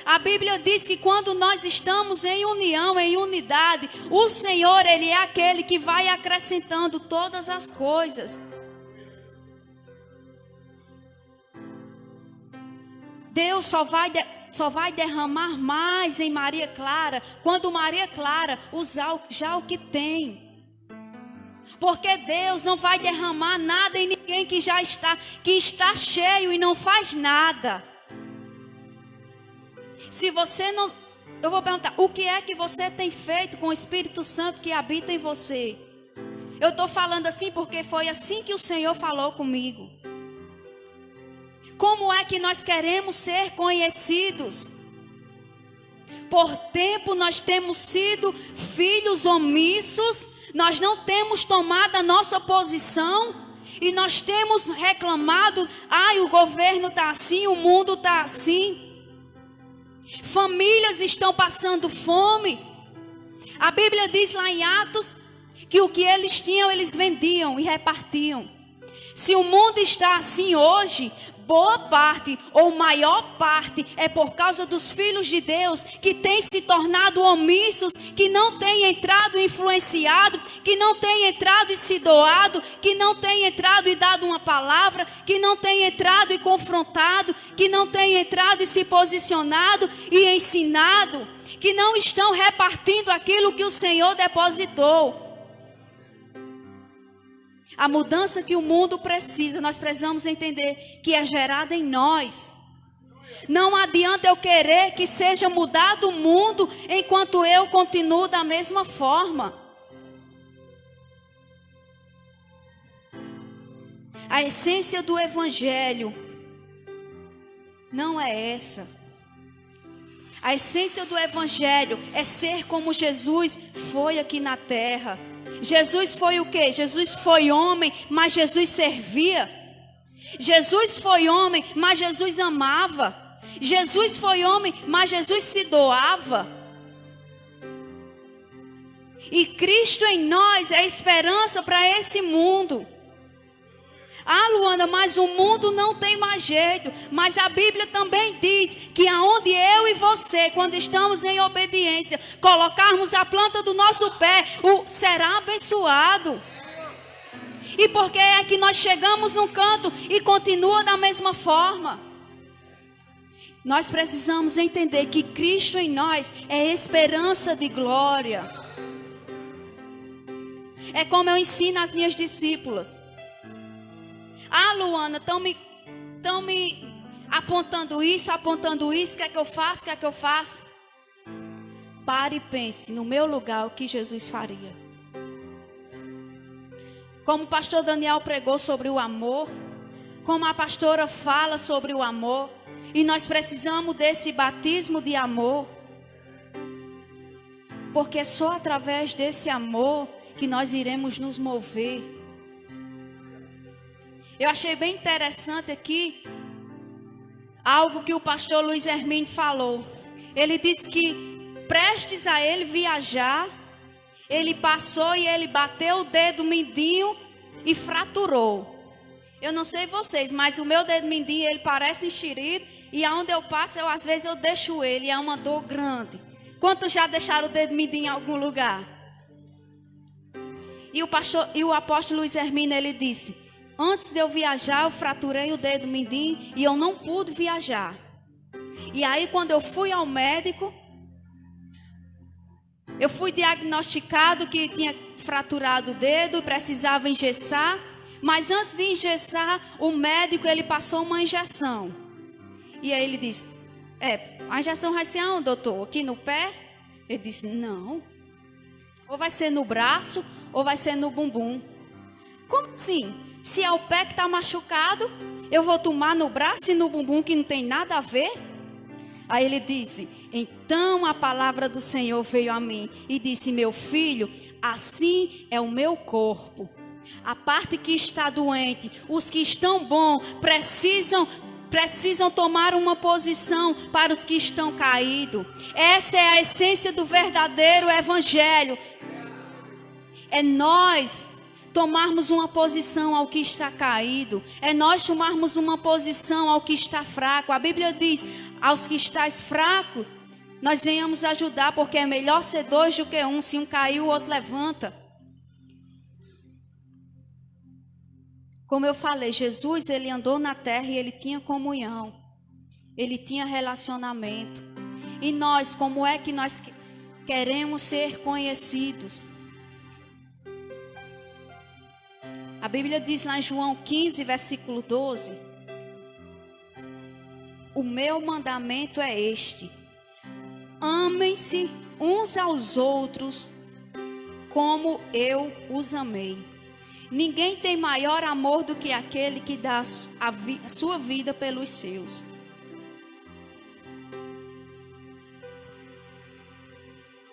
A Bíblia diz que quando nós estamos em união, em unidade, o Senhor, Ele é aquele que vai acrescentando todas as coisas. Deus só vai derramar mais em Maria Clara quando Maria Clara usar já o que tem. Porque Deus não vai derramar nada em ninguém que está cheio e não faz nada. Se você não... Eu vou perguntar, o que é que você tem feito com o Espírito Santo que habita em você? Eu estou falando assim porque foi assim que o Senhor falou comigo. Como é que nós queremos ser conhecidos? Por tempo nós temos sido filhos omissos, nós não temos tomado a nossa posição e nós temos reclamado, o governo está assim, o mundo está assim. Famílias estão passando fome. A Bíblia diz lá em Atos que o que eles tinham eles vendiam e repartiam. Se o mundo está assim hoje, boa parte ou maior parte é por causa dos filhos de Deus que têm se tornado omissos, que não têm entrado e influenciado, que não têm entrado e se doado, que não têm entrado e dado uma palavra, que não têm entrado e confrontado, que não têm entrado e se posicionado e ensinado, que não estão repartindo aquilo que o Senhor depositou. A mudança que o mundo precisa, nós precisamos entender que é gerada em nós. Não adianta eu querer que seja mudado o mundo enquanto eu continuo da mesma forma. A essência do Evangelho não é essa. A essência do Evangelho é ser como Jesus foi aqui na terra. Jesus foi o quê? Jesus foi homem, mas Jesus servia. Jesus foi homem, mas Jesus amava. Jesus foi homem, mas Jesus se doava. E Cristo em nós é esperança para esse mundo. Luana, mas o mundo não tem mais jeito. Mas a Bíblia também diz que aonde eu e você, quando estamos em obediência, colocarmos a planta do nosso pé, será abençoado. E por que é que nós chegamos num canto e continua da mesma forma? Nós precisamos entender que Cristo em nós é esperança de glória. É como eu ensino às minhas discípulas. Luana, estão me apontando isso, o que é que eu faço, Pare e pense no meu lugar o que Jesus faria. Como o pastor Daniel pregou sobre o amor, como a pastora fala sobre o amor, e nós precisamos desse batismo de amor, porque é só através desse amor que nós iremos nos mover. Eu achei bem interessante aqui algo que o pastor Luiz Hermínio falou. Ele disse que prestes a ele viajar, ele passou e ele bateu o dedo mindinho e fraturou. Eu não sei vocês, mas o meu dedo mindinho ele parece enxerido e aonde eu passo, às vezes eu deixo ele e é uma dor grande. Quantos já deixaram o dedo mindinho em algum lugar? E o apóstolo Luiz Hermínio ele disse: antes de eu viajar, eu fraturei o dedo mindinho e eu não pude viajar. E aí, quando eu fui ao médico, eu fui diagnosticado que tinha fraturado o dedo e precisava engessar. Mas antes de engessar, o médico, ele passou uma injeção. E aí ele disse: a injeção vai ser aonde, doutor? Aqui no pé? Ele disse: não. Ou vai ser no braço, ou vai ser no bumbum. Como assim? Se é o pé que está machucado, eu vou tomar no braço e no bumbum que não tem nada a ver? Aí ele disse: então a palavra do Senhor veio a mim e disse: meu filho, assim é o meu corpo. A parte que está doente, os que estão bons, precisam tomar uma posição para os que estão caídos. Essa é a essência do verdadeiro evangelho. É nós tomarmos uma posição ao que está caído. É nós tomarmos uma posição ao que está fraco. A Bíblia diz, aos que estáis fracos, nós venhamos ajudar, porque é melhor ser dois do que um. Se um cair, o outro levanta. Como eu falei, Jesus, ele andou na terra e ele tinha comunhão. Ele tinha relacionamento. E nós, como é que nós queremos ser conhecidos? A Bíblia diz lá em João 15, versículo 12. O meu mandamento é este: amem-se uns aos outros como eu os amei. Ninguém tem maior amor do que aquele que dá a sua vida pelos seus.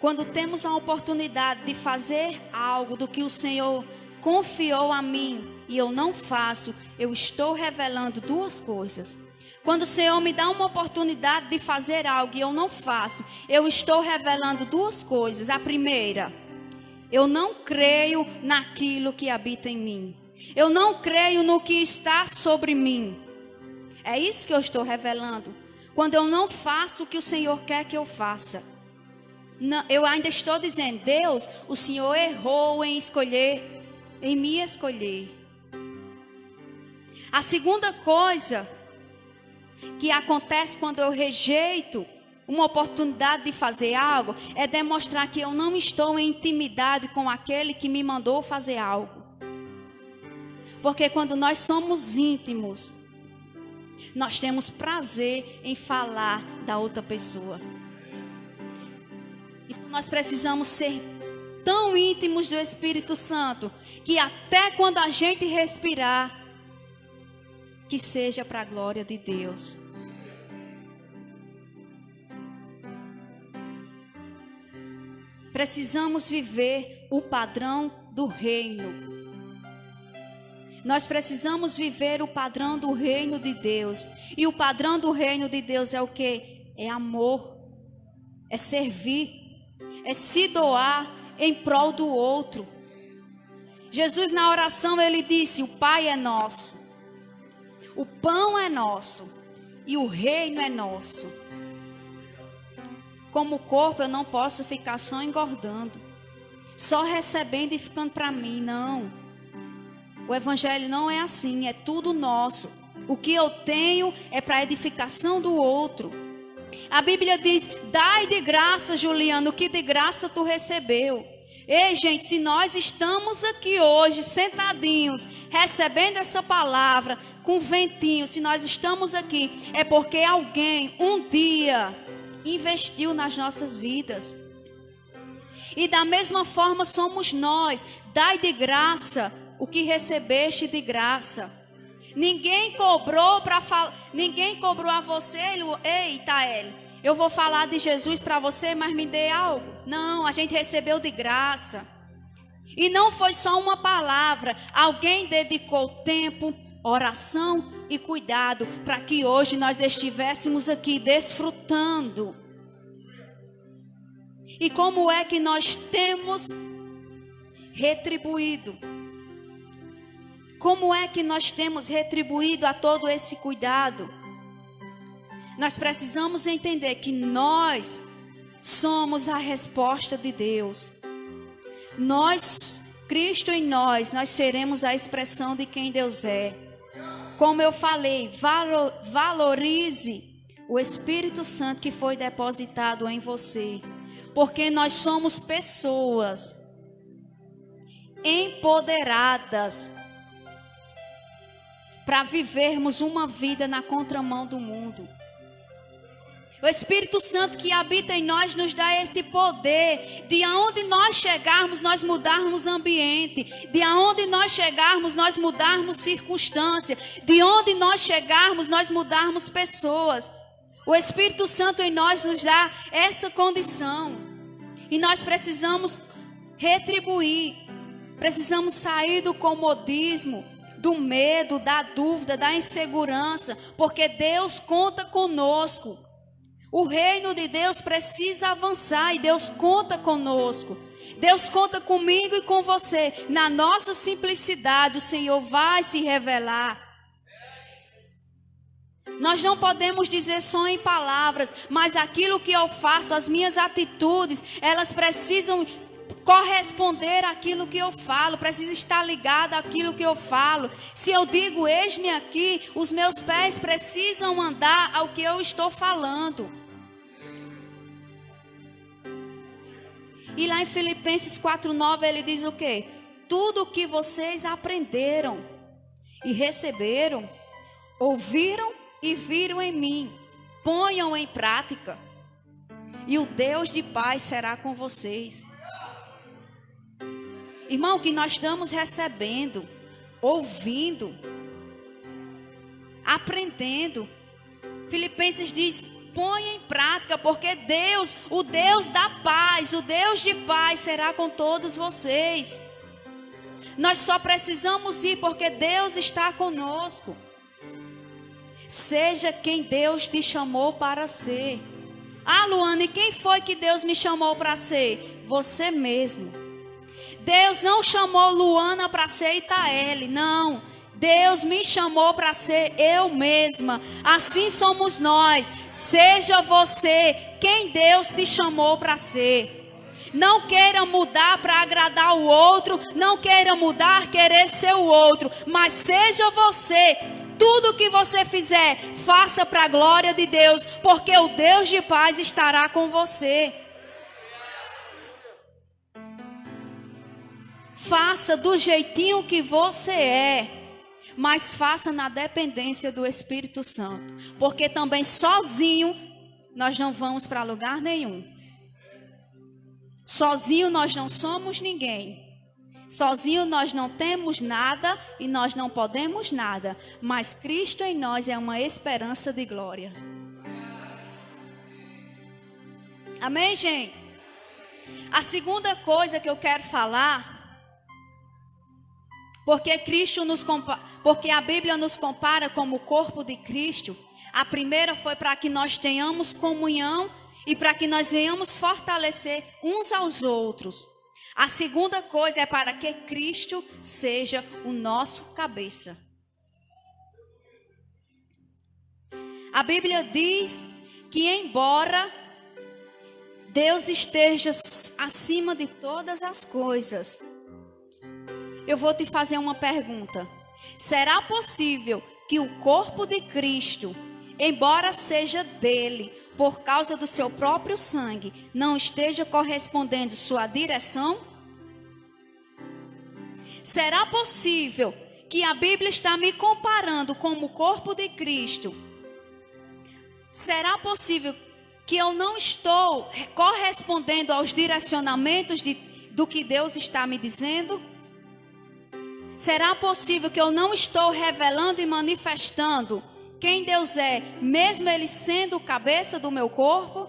Quando temos a oportunidade de fazer algo do que o Senhor confiou a mim e eu não faço, eu estou revelando duas coisas. Quando o Senhor me dá uma oportunidade de fazer algo e eu não faço, eu estou revelando duas coisas. A primeira, eu não creio naquilo que habita em mim. Eu não creio no que está sobre mim. É isso que eu estou revelando. Quando eu não faço o que o Senhor quer que eu faça. Não, eu ainda estou dizendo, Deus, o Senhor errou em me escolher. A segunda coisa que acontece quando eu rejeito uma oportunidade de fazer algo é demonstrar que eu não estou em intimidade com aquele que me mandou fazer algo. Porque quando nós somos íntimos, nós temos prazer em falar da outra pessoa. E nós precisamos ser tão íntimos do Espírito Santo que até quando a gente respirar, que seja para a glória de Deus. Precisamos viver o padrão do reino. Nós precisamos viver o padrão do reino de Deus. E o padrão do reino de Deus é o quê? É amor, é servir, é se doar em prol do outro. Jesus na oração ele disse, o Pai é nosso, o pão é nosso e o reino é nosso. Como corpo eu não posso ficar só engordando, só recebendo e ficando para mim, não. O evangelho não é assim, é tudo nosso. O que eu tenho é para a edificação do outro. A Bíblia diz, dai de graça, Juliano, o que de graça tu recebeu. Ei, gente, se nós estamos aqui hoje, sentadinhos, recebendo essa palavra, com ventinho, se nós estamos aqui, é porque alguém, um dia, investiu nas nossas vidas. E da mesma forma somos nós, dai de graça o que recebeste de graça. Ninguém cobrou a você, ei, Taeli, eu vou falar de Jesus para você, mas me dê algo. Não, a gente recebeu de graça. E não foi só uma palavra, alguém dedicou tempo, oração e cuidado para que hoje nós estivéssemos aqui desfrutando. E como é que nós temos retribuído? Como é que nós temos retribuído a todo esse cuidado? Nós precisamos entender que nós somos a resposta de Deus. Nós, Cristo em nós seremos a expressão de quem Deus é. Como eu falei, valorize o Espírito Santo que foi depositado em você. Porque nós somos pessoas empoderadas para vivermos uma vida na contramão do mundo. O Espírito Santo que habita em nós nos dá esse poder de aonde nós chegarmos, nós mudarmos ambiente, de aonde nós chegarmos, nós mudarmos circunstância, de onde nós chegarmos, nós mudarmos pessoas. O Espírito Santo em nós nos dá essa condição. E nós precisamos retribuir, precisamos sair do comodismo, do medo, da dúvida, da insegurança, porque Deus conta conosco. O reino de Deus precisa avançar e Deus conta conosco. Deus conta comigo e com você. Na nossa simplicidade, o Senhor vai se revelar. Nós não podemos dizer só em palavras, mas aquilo que eu faço, as minhas atitudes, elas precisam corresponder àquilo que eu falo, precisa estar ligada àquilo que eu falo. Se eu digo, eis-me aqui, os meus pés precisam andar ao que eu estou falando. E lá em Filipenses 4:9 ele diz o quê? Tudo o que vocês aprenderam e receberam, ouviram e viram em mim, ponham em prática, e o Deus de paz será com vocês. Irmão, o que nós estamos recebendo, ouvindo, aprendendo, Filipenses diz, põe em prática, porque Deus, o Deus da paz, o Deus de paz será com todos vocês. Nós só precisamos ir porque Deus está conosco. Seja quem Deus te chamou para ser. Ah, Luana, e quem foi que Deus me chamou para ser? Você mesmo. Deus não chamou Luana para ser Itaele, não. Deus me chamou para ser eu mesma. Assim somos nós. Seja você quem Deus te chamou para ser. Não queira mudar para agradar o outro. Não queira mudar, querer ser o outro. Mas seja você. Tudo que você fizer, faça para a glória de Deus, porque o Deus de paz estará com você. Faça do jeitinho que você é, mas faça na dependência do Espírito Santo, porque também sozinho nós não vamos para lugar nenhum. Sozinho nós não somos ninguém. Sozinho nós não temos nada e nós não podemos nada, mas Cristo em nós é uma esperança de glória. Amém, gente? A segunda coisa que eu quero falar, porque a Bíblia nos compara como o corpo de Cristo. A primeira foi para que nós tenhamos comunhão e para que nós venhamos fortalecer uns aos outros. A segunda coisa é para que Cristo seja o nosso cabeça. A Bíblia diz que embora Deus esteja acima de todas as coisas, eu vou te fazer uma pergunta. Será possível que o corpo de Cristo, embora seja dele, por causa do seu próprio sangue, não esteja correspondendo sua direção? Será possível que a Bíblia está me comparando como o corpo de Cristo? Será possível que eu não estou correspondendo aos direcionamentos do que Deus está me dizendo? Será possível que eu não estou revelando e manifestando quem Deus é, mesmo Ele sendo o cabeça do meu corpo?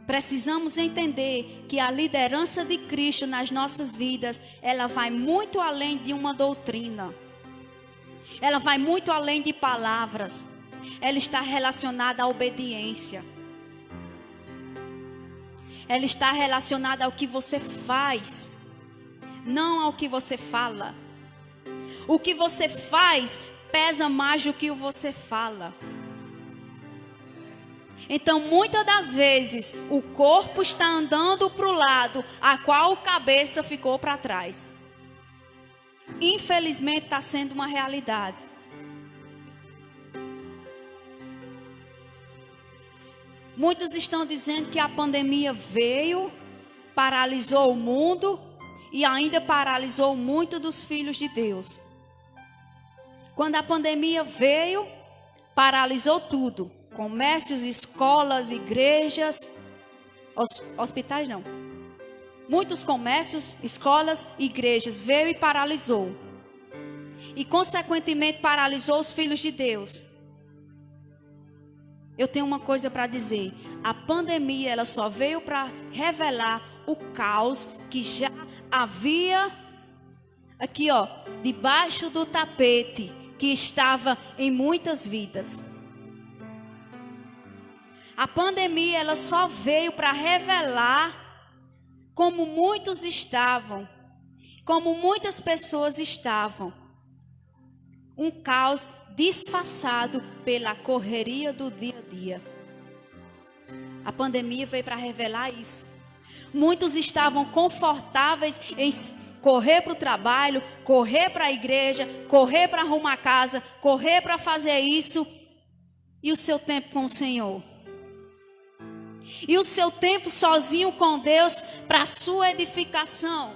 Precisamos entender que a liderança de Cristo nas nossas vidas, ela vai muito além de uma doutrina. Ela vai muito além de palavras. Ela está relacionada à obediência. Ela está relacionada ao que você faz, não ao que você fala. O que você faz pesa mais do que o você fala. Então, muitas das vezes, o corpo está andando para o lado, a qual a cabeça ficou para trás. Infelizmente, está sendo uma realidade. Muitos estão dizendo que a pandemia veio, paralisou o mundo e ainda paralisou muito dos filhos de Deus. Quando a pandemia veio, paralisou tudo. Comércios, escolas, igrejas, hospitais não. Muitos comércios, escolas, igrejas veio e paralisou. E consequentemente paralisou os filhos de Deus. Eu tenho uma coisa para dizer. A pandemia ela só veio para revelar o caos que já havia aqui, debaixo do tapete, que estava em muitas vidas. A pandemia, ela só veio para revelar como muitos estavam, como muitas pessoas estavam. Um caos disfarçado pela correria do dia a dia. A pandemia veio para revelar isso. Muitos estavam confortáveis em correr para o trabalho, correr para a igreja, correr para arrumar a casa, correr para fazer isso. E o seu tempo com o Senhor? E o seu tempo sozinho com Deus para a sua edificação?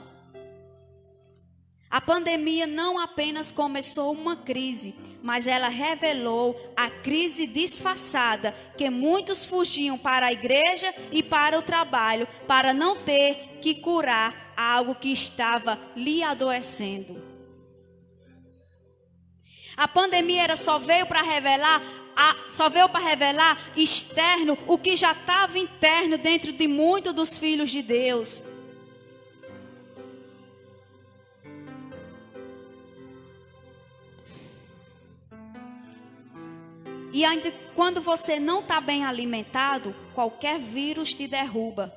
A pandemia não apenas começou uma crise, mas ela revelou a crise disfarçada que muitos fugiam para a igreja e para o trabalho, para não ter que curar algo que estava lhe adoecendo. A pandemia só veio para revelar externo o que já estava interno dentro de muitos dos filhos de Deus. E ainda quando você não está bem alimentado, qualquer vírus te derruba.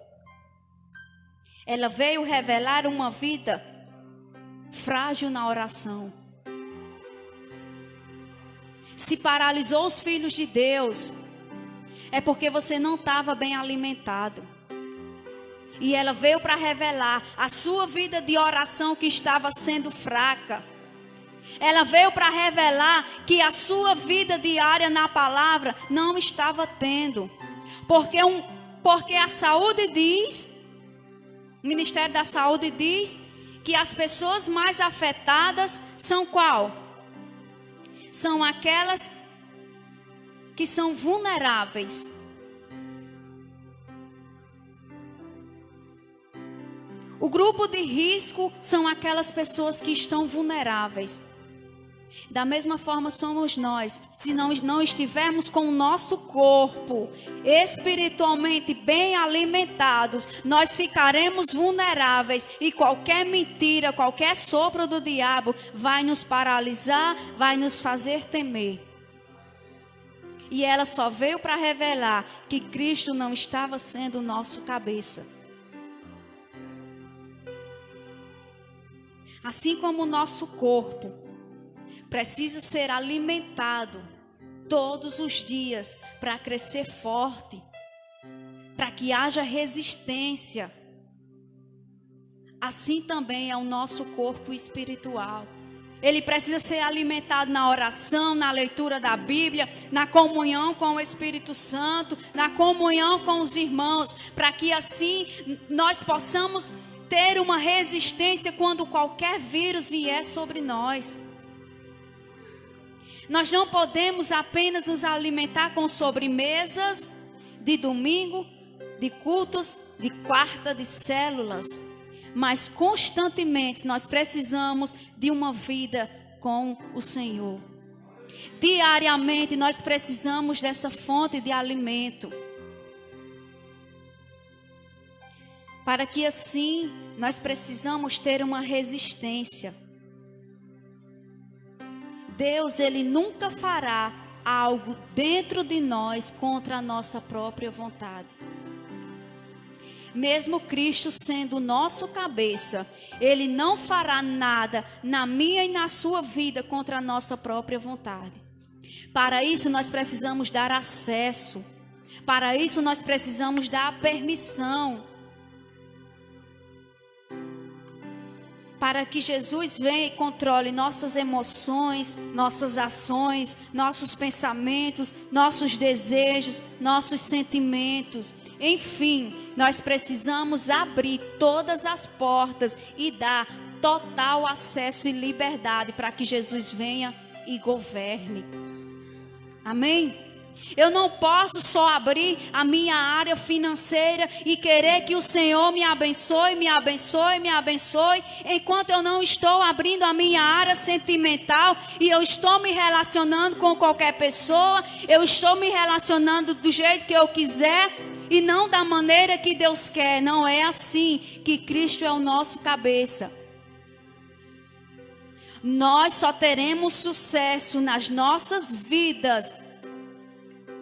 Ela veio revelar uma vida frágil na oração. Se paralisou os filhos de Deus, é porque você não estava bem alimentado. E ela veio para revelar a sua vida de oração que estava sendo fraca. Ela veio para revelar que a sua vida diária na palavra não estava tendo. Porque a saúde diz, o Ministério da Saúde diz que as pessoas mais afetadas são qual? São aquelas que são vulneráveis. O grupo de risco são aquelas pessoas que estão vulneráveis. Da mesma forma somos nós. Se não estivermos com o nosso corpo espiritualmente bem alimentados, nós ficaremos vulneráveis e qualquer mentira, qualquer sopro do diabo vai nos paralisar, vai nos fazer temer. E ela só veio para revelar que Cristo não estava sendo o nosso cabeça. Assim como o nosso corpo precisa ser alimentado todos os dias para crescer forte, para que haja resistência. Assim também é o nosso corpo espiritual. Ele precisa ser alimentado na oração, na leitura da Bíblia, na comunhão com o Espírito Santo, na comunhão com os irmãos, para que assim nós possamos ter uma resistência quando qualquer vírus vier sobre nós. Nós não podemos apenas nos alimentar com sobremesas de domingo, de cultos, de quarta, de células. Mas constantemente nós precisamos de uma vida com o Senhor. Diariamente nós precisamos dessa fonte de alimento. Para que assim nós precisamos ter uma resistência. Deus, Ele nunca fará algo dentro de nós contra a nossa própria vontade. Mesmo Cristo sendo o nosso cabeça, Ele não fará nada na minha e na sua vida contra a nossa própria vontade. Para isso nós precisamos dar acesso. Para isso nós precisamos dar permissão. Para que Jesus venha e controle nossas emoções, nossas ações, nossos pensamentos, nossos desejos, nossos sentimentos. Enfim, nós precisamos abrir todas as portas e dar total acesso e liberdade para que Jesus venha e governe. Amém? Eu não posso só abrir a minha área financeira e querer que o Senhor me abençoe, me abençoe, me abençoe, enquanto eu não estou abrindo a minha área sentimental e eu estou me relacionando com qualquer pessoa, eu estou me relacionando do jeito que eu quiser e não da maneira que Deus quer. Não é assim que Cristo é o nosso cabeça. Nós só teremos sucesso nas nossas vidas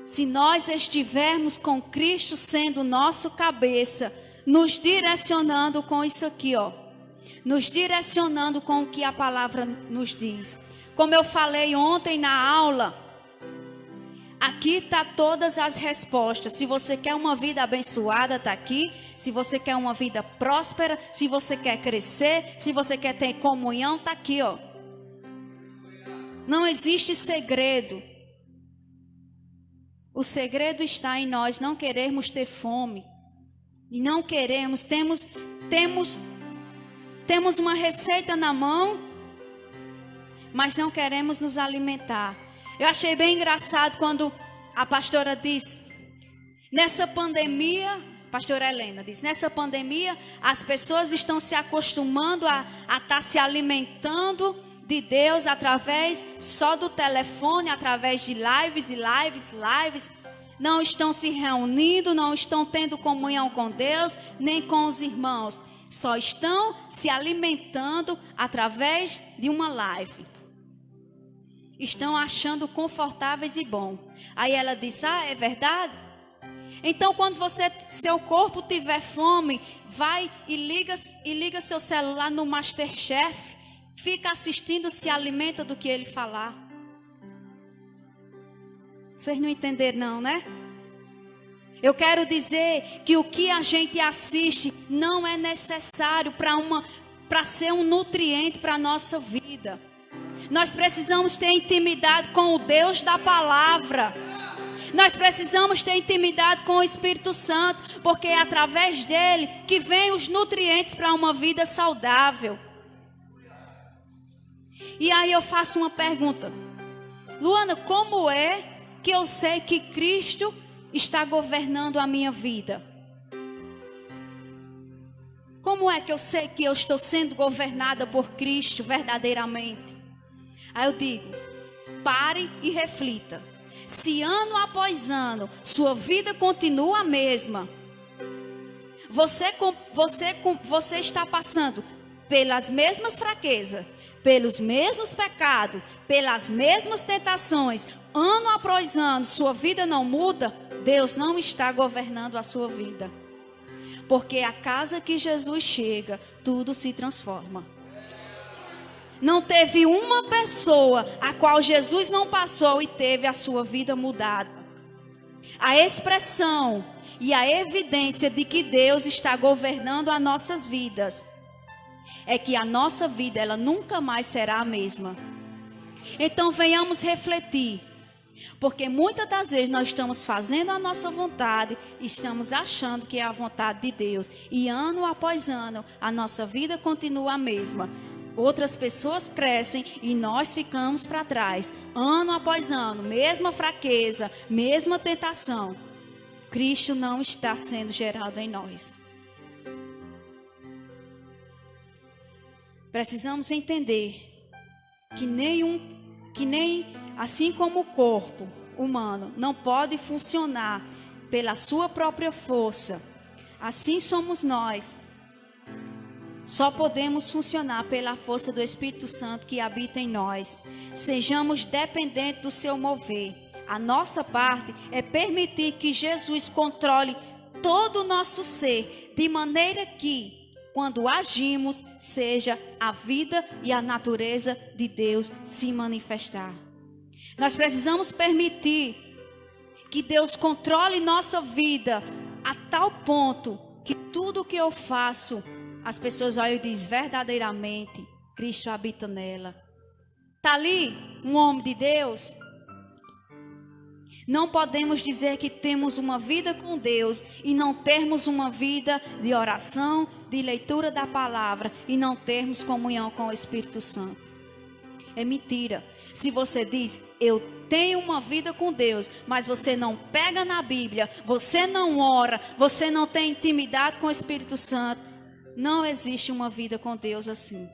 Se nós estivermos com Cristo sendo nosso cabeça, nos direcionando com isso aqui, ó. Nos direcionando com o que a palavra nos diz. Como eu falei ontem na aula, aqui está todas as respostas. Se você quer uma vida abençoada, está aqui. Se você quer uma vida próspera, se você quer crescer, se você quer ter comunhão, está aqui, ó. Não existe segredo. O segredo está em nós não querermos ter fome. E não queremos, temos uma receita na mão, mas não queremos nos alimentar. Eu achei bem engraçado quando a pastora disse, nessa pandemia, pastora Helena disse, nessa pandemia as pessoas estão se acostumando a estar se alimentando de Deus através só do telefone, através de lives. Não estão se reunindo, não estão tendo comunhão com Deus, nem com os irmãos. Só estão se alimentando através de uma live. Estão achando confortáveis e bom. Aí ela disse, é verdade? Então quando seu corpo tiver fome, vai e liga seu celular no MasterChef. Fica assistindo, se alimenta do que ele falar. Vocês não entenderam não, né? Eu quero dizer que o que a gente assiste não é necessário para ser um nutriente para a nossa vida. Nós precisamos ter intimidade com o Deus da palavra. Nós precisamos ter intimidade com o Espírito Santo, porque é através dele que vem os nutrientes para uma vida saudável. E aí eu faço uma pergunta. Luana, como é que eu sei que Cristo está governando a minha vida? Como é que eu sei que eu estou sendo governada por Cristo verdadeiramente? Aí eu digo, pare e reflita. Se ano após ano sua vida continua a mesma, você está passando pelas mesmas fraquezas, pelos mesmos pecados, pelas mesmas tentações, ano após ano, sua vida não muda, Deus não está governando a sua vida. Porque a casa que Jesus chega, tudo se transforma. Não teve uma pessoa a qual Jesus não passou e teve a sua vida mudada. A expressão e a evidência de que Deus está governando as nossas vidas é que a nossa vida, ela nunca mais será a mesma. Então venhamos refletir, porque muitas das vezes nós estamos fazendo a nossa vontade, estamos achando que é a vontade de Deus, e ano após ano a nossa vida continua a mesma. Outras pessoas crescem e nós ficamos para trás, ano após ano, mesma fraqueza, mesma tentação. Cristo não está sendo gerado em nós. Precisamos entender que assim como o corpo humano não pode funcionar pela sua própria força, assim somos nós. Só podemos funcionar pela força do Espírito Santo que habita em nós. Sejamos dependentes do seu mover. A nossa parte é permitir que Jesus controle todo o nosso ser, de maneira que, quando agimos, seja a vida e a natureza de Deus se manifestar. Nós precisamos permitir que Deus controle nossa vida a tal ponto que tudo que eu faço, as pessoas olham e dizem, verdadeiramente, Cristo habita nela. Está ali um homem de Deus? Não podemos dizer que temos uma vida com Deus e não termos uma vida de oração, de leitura da palavra e não termos comunhão com o Espírito Santo. É mentira. Se você diz, eu tenho uma vida com Deus, mas você não pega na Bíblia, você não ora, você não tem intimidade com o Espírito Santo, não existe uma vida com Deus assim.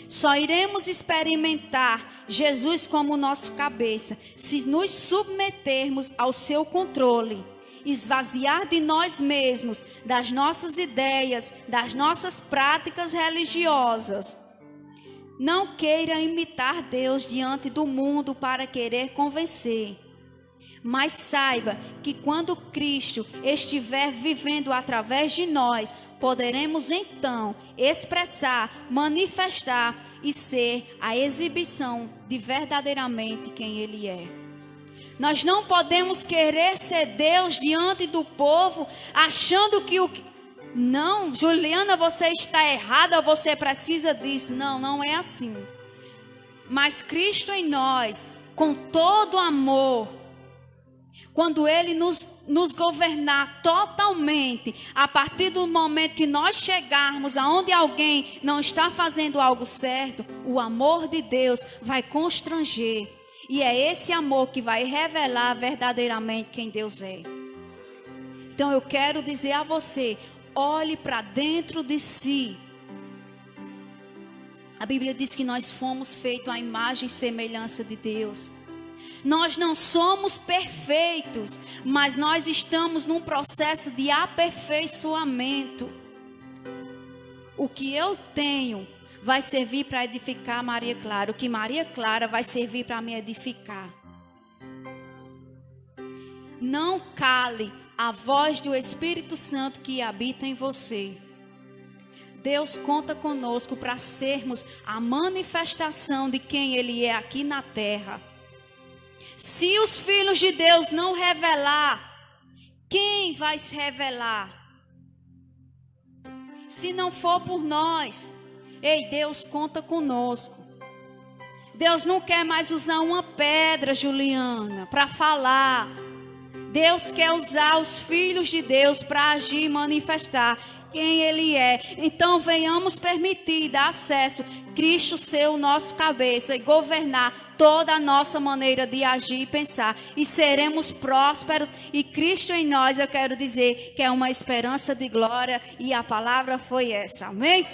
Só iremos experimentar Jesus como nosso cabeça se nos submetermos ao seu controle, esvaziar de nós mesmos, das nossas ideias, das nossas práticas religiosas. Não queira imitar Deus diante do mundo para querer convencer. Mas saiba que quando Cristo estiver vivendo através de nós, poderemos então expressar, manifestar e ser a exibição de verdadeiramente quem Ele é. Nós não podemos querer ser Deus diante do povo, achando que Não, Juliana, você está errada, você precisa disso. Não, não é assim. Mas Cristo em nós, com todo amor, quando Ele nos governar totalmente, a partir do momento que nós chegarmos aonde alguém não está fazendo algo certo, o amor de Deus vai constranger. E é esse amor que vai revelar verdadeiramente quem Deus é. Então eu quero dizer a você, olhe para dentro de si. A Bíblia diz que nós fomos feitos à imagem e semelhança de Deus. Nós não somos perfeitos, mas nós estamos num processo de aperfeiçoamento. O que eu tenho vai servir para edificar Maria Clara. O que Maria Clara vai servir para me edificar. Não cale a voz do Espírito Santo que habita em você. Deus conta conosco para sermos a manifestação de quem Ele é aqui na terra. Se os filhos de Deus não revelar, quem vai se revelar? Se não for por nós, ei, Deus conta conosco. Deus não quer mais usar uma pedra, Juliana, para falar. Deus quer usar os filhos de Deus para agir e manifestar quem Ele é. Então venhamos permitir, dar acesso, Cristo ser o nosso cabeça e governar toda a nossa maneira de agir e pensar. E seremos prósperos. E Cristo em nós, eu quero dizer que é uma esperança de glória. E a palavra foi essa. Amém?